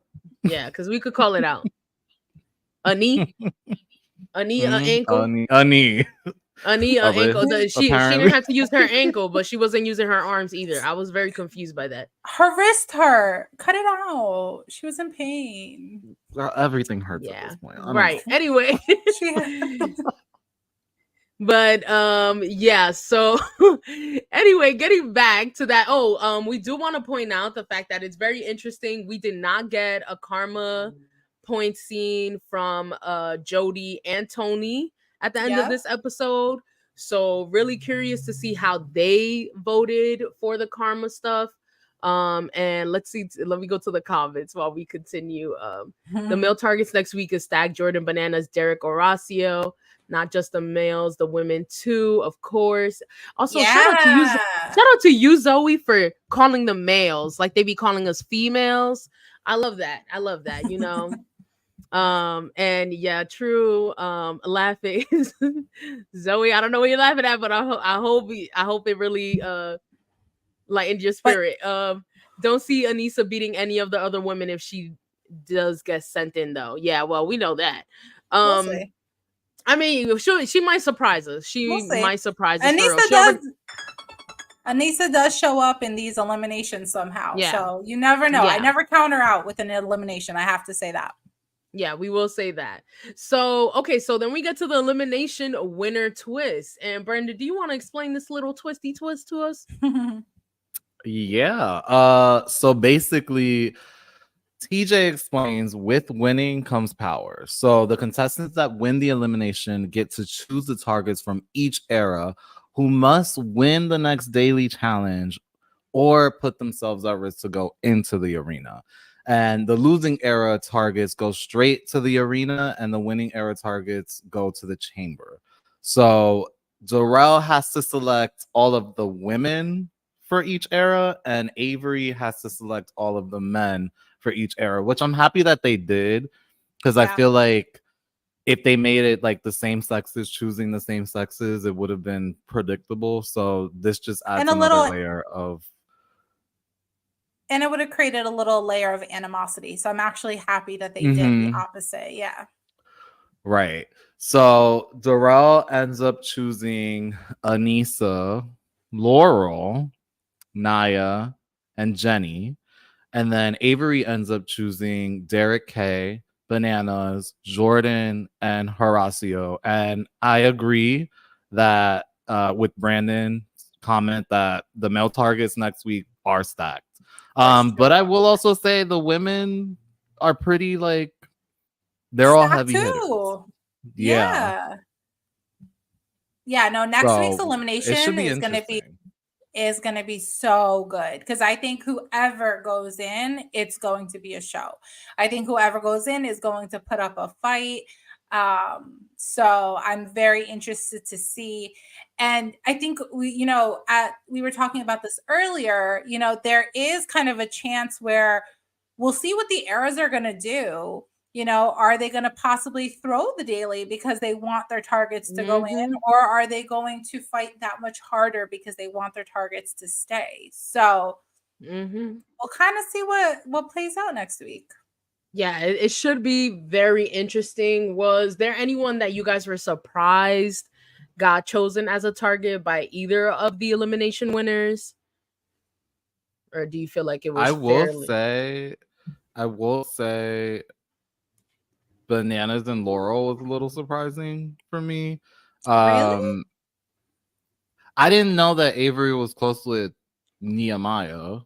Yeah, because we could call it out. A knee, an ankle, A knee. a knee, an ankle. She Apparently. didn't have to use her ankle, but she wasn't using her arms either. I was very confused by that. Her wrist hurt. Cut it out. She was in pain. Everything hurts at this point. Right. Anyway. But yeah, so anyway, getting back to that. We do want to point out the fact that it's very interesting. We did not get a karma point scene from Jody and Tony at the end of this episode. So really curious to see how they voted for the karma stuff. And let me go to the comments while we continue. The male targets next week is Stag, Jordan, Bananas, Derek, Horacio. Not just the males, the women too, of course. Also, shout out to you, Zoe, for calling them males like they be calling us females. I love that. You know. And yeah, true. Laughing, Zoe. I don't know what you're laughing at, but I hope it really lightened your spirit. Don't see Anissa beating any of the other women if she does get sent in, though. Yeah, well, we know that. We'll see. I mean, she might surprise us. Might surprise us. Anissa does show up in these eliminations somehow. Yeah. So you never know. Yeah. I never count her out with an elimination. I have to say that. Yeah, we will say that. So, okay, so then we get to the elimination winner twist. And Brenda, do you want to explain this little twisty twist to us? Yeah. So basically, TJ explains with winning comes power. So the contestants that win the elimination get to choose the targets from each era who must win the next daily challenge or put themselves at risk to go into the arena. And the losing era targets go straight to the arena and the winning era targets go to the chamber. So Darrell has to select all of the women for each era and Avery has to select all of the men for each era, which I'm happy that they did, because I feel like if they made it like the same sexes choosing the same sexes, it would have been predictable. So this just adds another layer of, and it would have created a little layer of animosity. So I'm actually happy that they did the opposite. Yeah. Right. So Darrell ends up choosing Anissa, Laurel, Naya, and Jenny. And then Avery ends up choosing Derek K, Bananas, Jordan, and Horacio. And I agree that with Brandon's comment that the male targets next week are stacked. But I will also say the women are pretty like they're all heavy hitters. Yeah. No, next week's elimination is going to be so good, because I think whoever goes in, it's going to be a show. I think whoever goes in is going to put up a fight. So I'm very interested to see. And I think we were talking about this earlier, there is kind of a chance where we'll see what the eras are going to do. Are they going to possibly throw the daily because they want their targets to go in, or are they going to fight that much harder because they want their targets to stay? So we'll kind of see what plays out next week. Yeah, it should be very interesting. Was there anyone that you guys were surprised got chosen as a target by either of the elimination winners? Or do you feel like it was I will say Bananas and Laurel was a little surprising for me. Really? I didn't know that Avery was close with Nehemiah.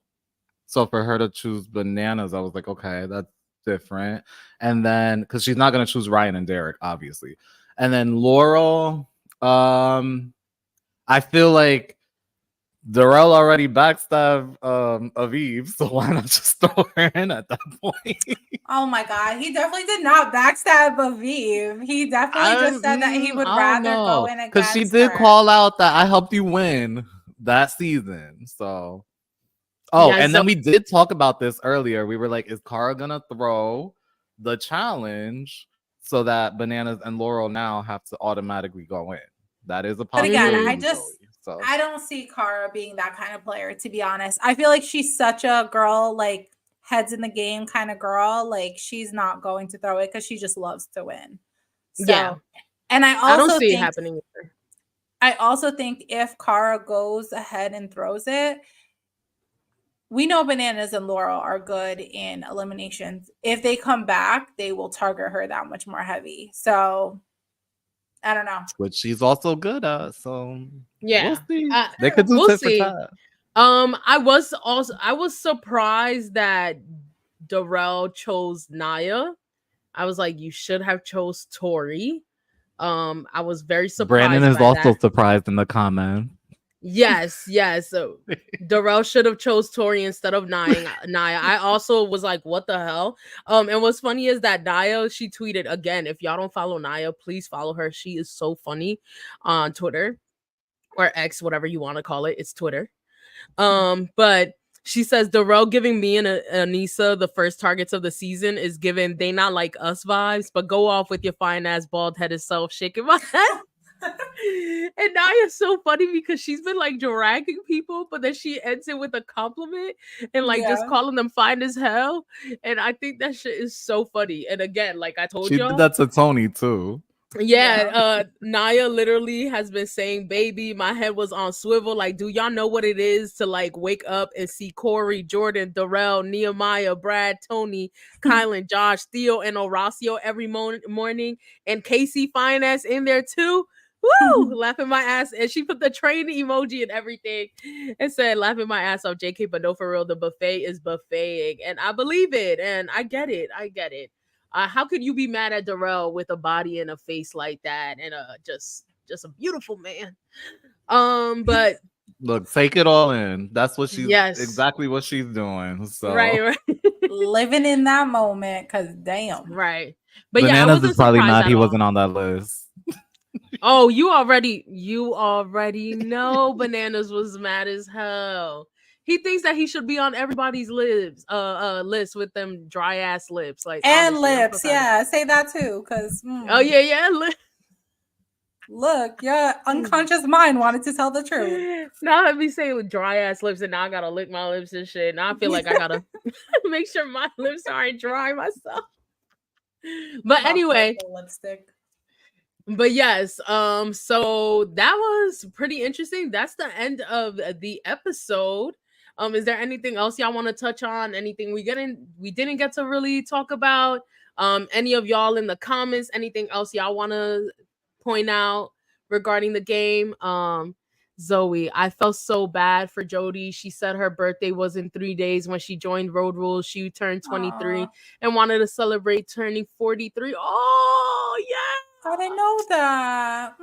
So for her to choose Bananas, I was like, okay, that's different. And then because she's not going to choose Ryan and Derek, obviously. And then Laurel, I feel like Darrell already backstabbed Aviv, so why not just throw her in at that point? Oh my God, he definitely did not backstab Aviv. He definitely just said that he would rather go in against because she did call out that I helped you win, that season. So, oh, and then we did talk about this earlier. We were like, is Cara gonna throw the challenge so that Bananas and Laurel now have to automatically go in? That is a possibility. But again, I don't see Cara being that kind of player, to be honest. I feel like she's such a girl, like heads in the game kind of girl. Like she's not going to throw it because she just loves to win. So, yeah. And I don't see it happening either. I also think if Cara goes ahead and throws it, we know Bananas and Laurel are good in eliminations. If they come back, they will target her that much more heavy. So I don't know. Which she's also good at. So yeah, we'll see. They could do tit for tat. I was surprised that Darrell chose Naya. I was like, you should have chose Tori. I was very surprised. Brandon is also surprised in the comments. Yes. So Darrell should have chose Tori instead of Naya. I also was like, what the hell? And what's funny is that Naya, she tweeted again, if y'all don't follow Naya, please follow her. She is so funny on Twitter or X, whatever you want to call it. It's Twitter. But she says Darrell giving me and Anissa the first targets of the season is giving they not like us vibes, but go off with your fine ass bald headed self, shaking my head. And Naya's so funny because she's been like dragging people, but then she ends it with a compliment and like just calling them fine as hell. And I think that shit is so funny. And again, like I told you, she did that to Tony too. Yeah, Naya literally has been saying, baby, my head was on swivel. Like, do y'all know what it is to like wake up and see Corey, Jordan, Darrell, Nehemiah, Brad, Tony, Kylan, Josh, Theo, and Horacio every morning, and Casey Finance in there too? Woo! Laughing my ass. And she put the train emoji and everything and said, laughing my ass off, JK, but no, for real, the buffet is buffeting. And I believe it. And I get it. How could you be mad at Darrell with a body and a face like that and just a beautiful man? But look, take it all in. That's what she's exactly what she's doing. So right. Living in that moment, cause damn. Right. But Bananas is probably not. He wasn't on that list. Oh, you already know Bananas was mad as hell. He thinks that he should be on everybody's list with them dry ass lips, like and lips. Yeah, say that too, because oh yeah. Look, your unconscious mind wanted to tell the truth. Now let me say with dry ass lips, and now I gotta lick my lips and shit. Now I feel like I gotta make sure my lips aren't dry myself. But anyway, lipstick. But yes, so that was pretty interesting. That's the end of the episode. Is there anything else y'all want to touch on? Anything we didn't get to really talk about? Any of y'all in the comments, anything else y'all want to point out regarding the game? Zoe, I felt so bad for Jody. She said her birthday was in 3 days when she joined Road Rules. She turned 23 and wanted to celebrate turning 43. Oh, yeah. I didn't know that.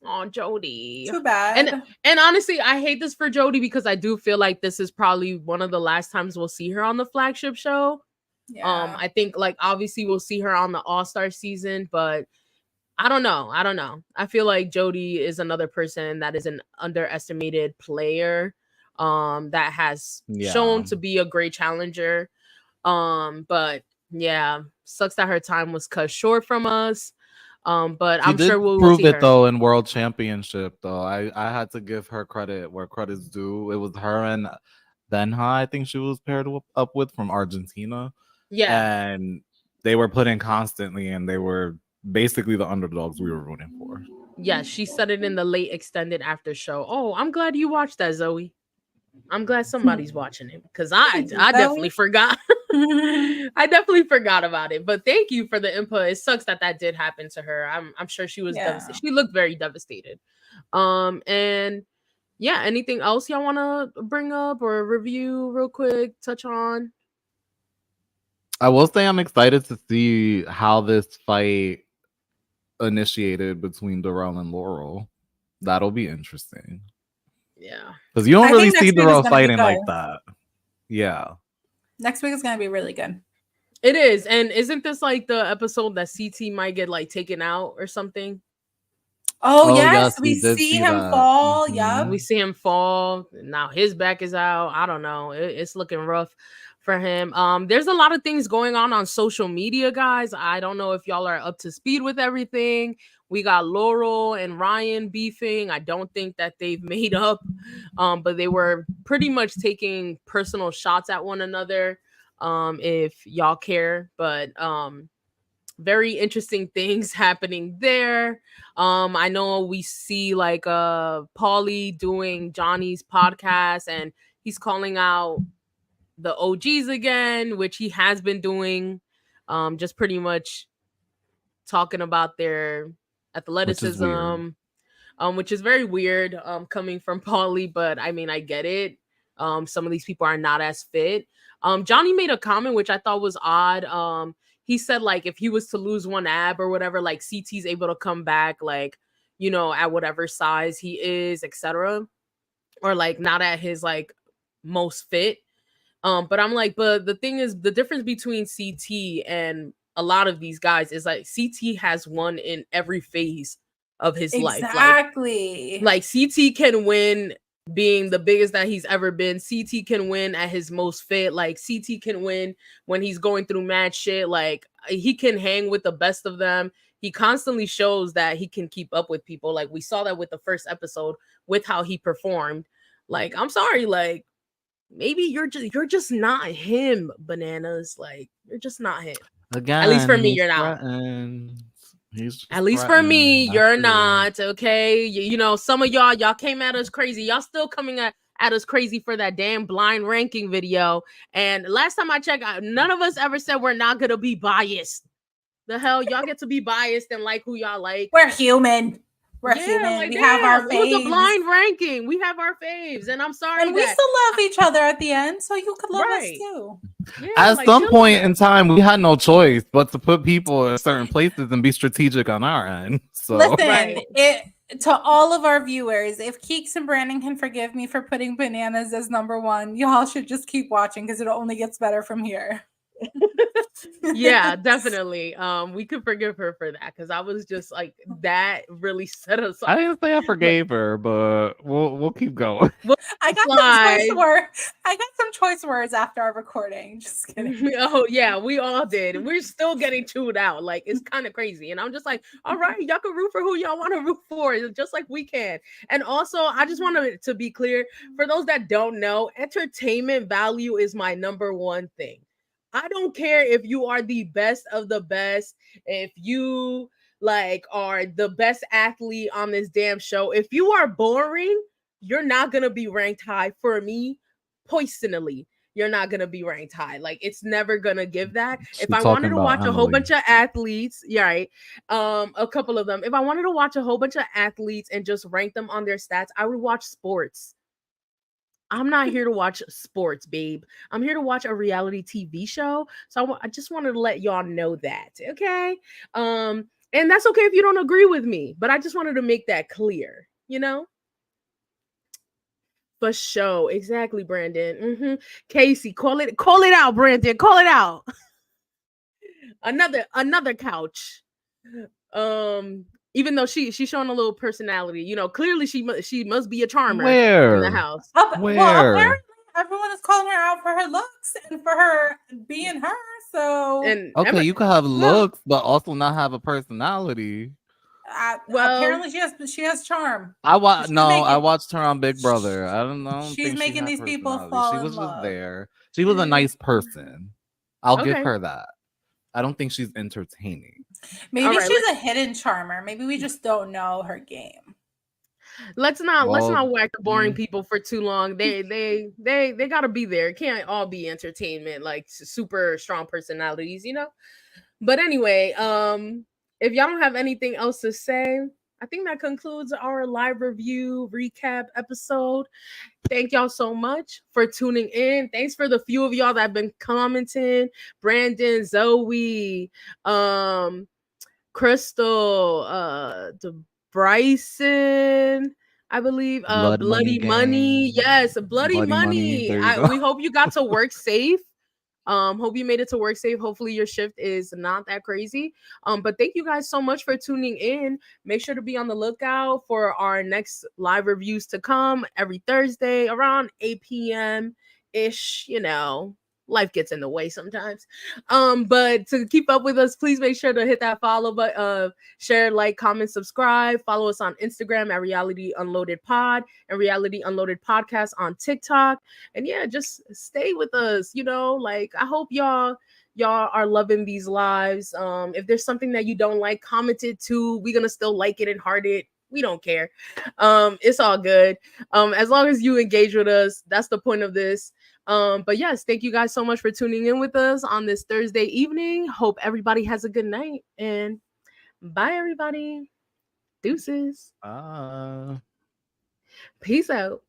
Oh, Jody. Too bad. And honestly, I hate this for Jody because I do feel like this is probably one of the last times we'll see her on the flagship show. Yeah. I think like obviously we'll see her on the All-Star season, but I don't know. I feel like Jody is another person that is an underestimated player that has shown to be a great challenger. But yeah, sucks that her time was cut short from us. But I'm sure we'll prove see it her. Though in World Championship though. I had to give her credit where credit's due. It was her and Benha, I think she was paired up with from Argentina. Yeah. And they were put in constantly and they were basically the underdogs we were rooting for. Yeah, she said it in the late extended after show. Oh, I'm glad you watched that, Zoe. I'm glad somebody's watching it because I definitely forgot. I definitely forgot about it. But thank you for the input. It sucks that did happen to her. I'm sure she was devastated. She looked very devastated. And yeah, anything else y'all want to bring up or review real quick? Touch on. I will say I'm excited to see how this fight initiated between Darrell and Laurel. That'll be interesting. Yeah, because you don't really see Darrell fighting like that. Yeah, next week is gonna be really good. It is. And isn't this like the episode that CT might get like taken out or something? Oh Oh yes, yes, we we did see see him that. fall. Yep. We see him fall. Now his back is out. I don't know. It's looking rough for him. There's a lot of things going on social media, guys. I don't know if y'all are up to speed with everything. We got Laurel and Ryan beefing. I don't think that they've made up. But they were pretty much taking personal shots at one another. If y'all care, but very interesting things happening there. I know we see like Paulie doing Johnny's podcast, and he's calling out the OGs again, which he has been doing. Just pretty much talking about their Which is weird. athleticism, which is very weird coming from Paulie, but I mean, I get it. Some of these people are not as fit. Johnny made a comment which I thought was odd. He said like if he was to lose one ab or whatever, like CT's able to come back, like, you know, at whatever size he is, etc. Or like not at his like most fit. But I'm like, but the thing is, the difference between CT and a lot of these guys is like CT has won in every phase of his life. Exactly. Like CT can win being the biggest that he's ever been. CT can win at his most fit. Like CT can win when he's going through mad shit. Like he can hang with the best of them. He constantly shows that he can keep up with people. Like we saw that with the first episode with how he performed. Like I'm sorry, like maybe you're just not him, Bananas. Like you're just not him. At least for Again, me, he's you're not. threatened. He's just At least for me, threatened. you're That's it. not. Okay. You know, some of y'all came at us crazy. Y'all still coming at us crazy for that damn blind ranking video. And last time I checked, none of us ever said we're not going to be biased. The hell? Y'all get to be biased and like who y'all like. We're human. We're Yeah, human. like We have our damn, it was a faves. blind ranking. We have our faves, and I'm sorry And we that still love each other at the end, so you could love us right. too. Yeah, At like some chill point out. in time, we had no choice but to put people in certain places and be strategic on our end. So Listen, Right. to all of our viewers, if Keeks and Brandon can forgive me for putting Bananas as number one, y'all should just keep watching because it only gets better from here. Yeah, definitely. We could forgive her for that because I was just like that really set us I off. didn't say I forgave her, but we'll keep going. Well, I got slide. some choice words after our recording. Just kidding. Oh yeah, we all did. We're still getting chewed out. Like it's kind of crazy. And I'm just like, all right, y'all can root for who y'all want to root for, just like we can. And also, I just wanted to be clear for those that don't know, entertainment value is my number one thing. I don't care if you are the best of the best, if you like are the best athlete on this damn show. If you are boring, you're not gonna be ranked high for me personally. You're not gonna be ranked high. Like it's never gonna give that. If She's I wanted talking to about watch a whole bunch Emily. of athletes, yeah, right, a couple of them. If I wanted to watch a whole bunch of athletes and just rank them on their stats, I would watch sports. I'm not here to watch sports, babe. I'm here to watch a reality TV show. So I just wanted to let y'all know that, okay? And that's okay if you don't agree with me, but I just wanted to make that clear, you know? For sure. Exactly, Brandon. Casey, call it out, Brandon. Call it out. another couch. Even though she's showing a little personality, you know, clearly she must be a charmer in the Where? house. Well, Where? apparently everyone is calling her out for her looks and for her being her. So And Okay, you could have well, looks, but also not have a personality. well, apparently she has charm. She's No, I making watched her on Big Brother. I don't she's think she making had these people personality. She fall in was just love. there. She was a nice person. I'll give okay. her that. I don't think she's entertaining. Maybe All right, she's a hidden charmer. Maybe we just don't know her game. let's Well, not whack the boring mm, people for too long. They gotta be there. It can't all be entertainment, like super strong personalities, you know? But anyway, if y'all don't have anything else to say, I think that concludes our live review recap episode. Thank y'all so much for tuning in. Thanks for the few of y'all that have been commenting. Brandon, Zoe, Crystal, Bryson, I believe, Blood Money Bloody Money. Gang. Yes, Bloody Bloody Money. Money. There you go. We hope you got to work safe. Hope you made it to work safe. Hopefully your shift is not that crazy. But thank you guys so much for tuning in. Make sure to be on the lookout for our next live reviews to come every Thursday around 8 p.m. ish. Life gets in the way sometimes. But to keep up with us, please make sure to hit that follow button, share, like, comment, subscribe. Follow us on Instagram at Reality Unloaded Pod and Reality Unloaded Podcast on TikTok. And yeah, just stay with us. I hope y'all are loving these lives. If there's something that you don't like, comment it too. We're gonna still like it and heart it. We don't care. It's all good. As long as you engage with us, that's the point of this. But yes, thank you guys so much for tuning in with us on this Thursday evening. Hope everybody has a good night, and bye everybody. Deuces. Ah. Peace out.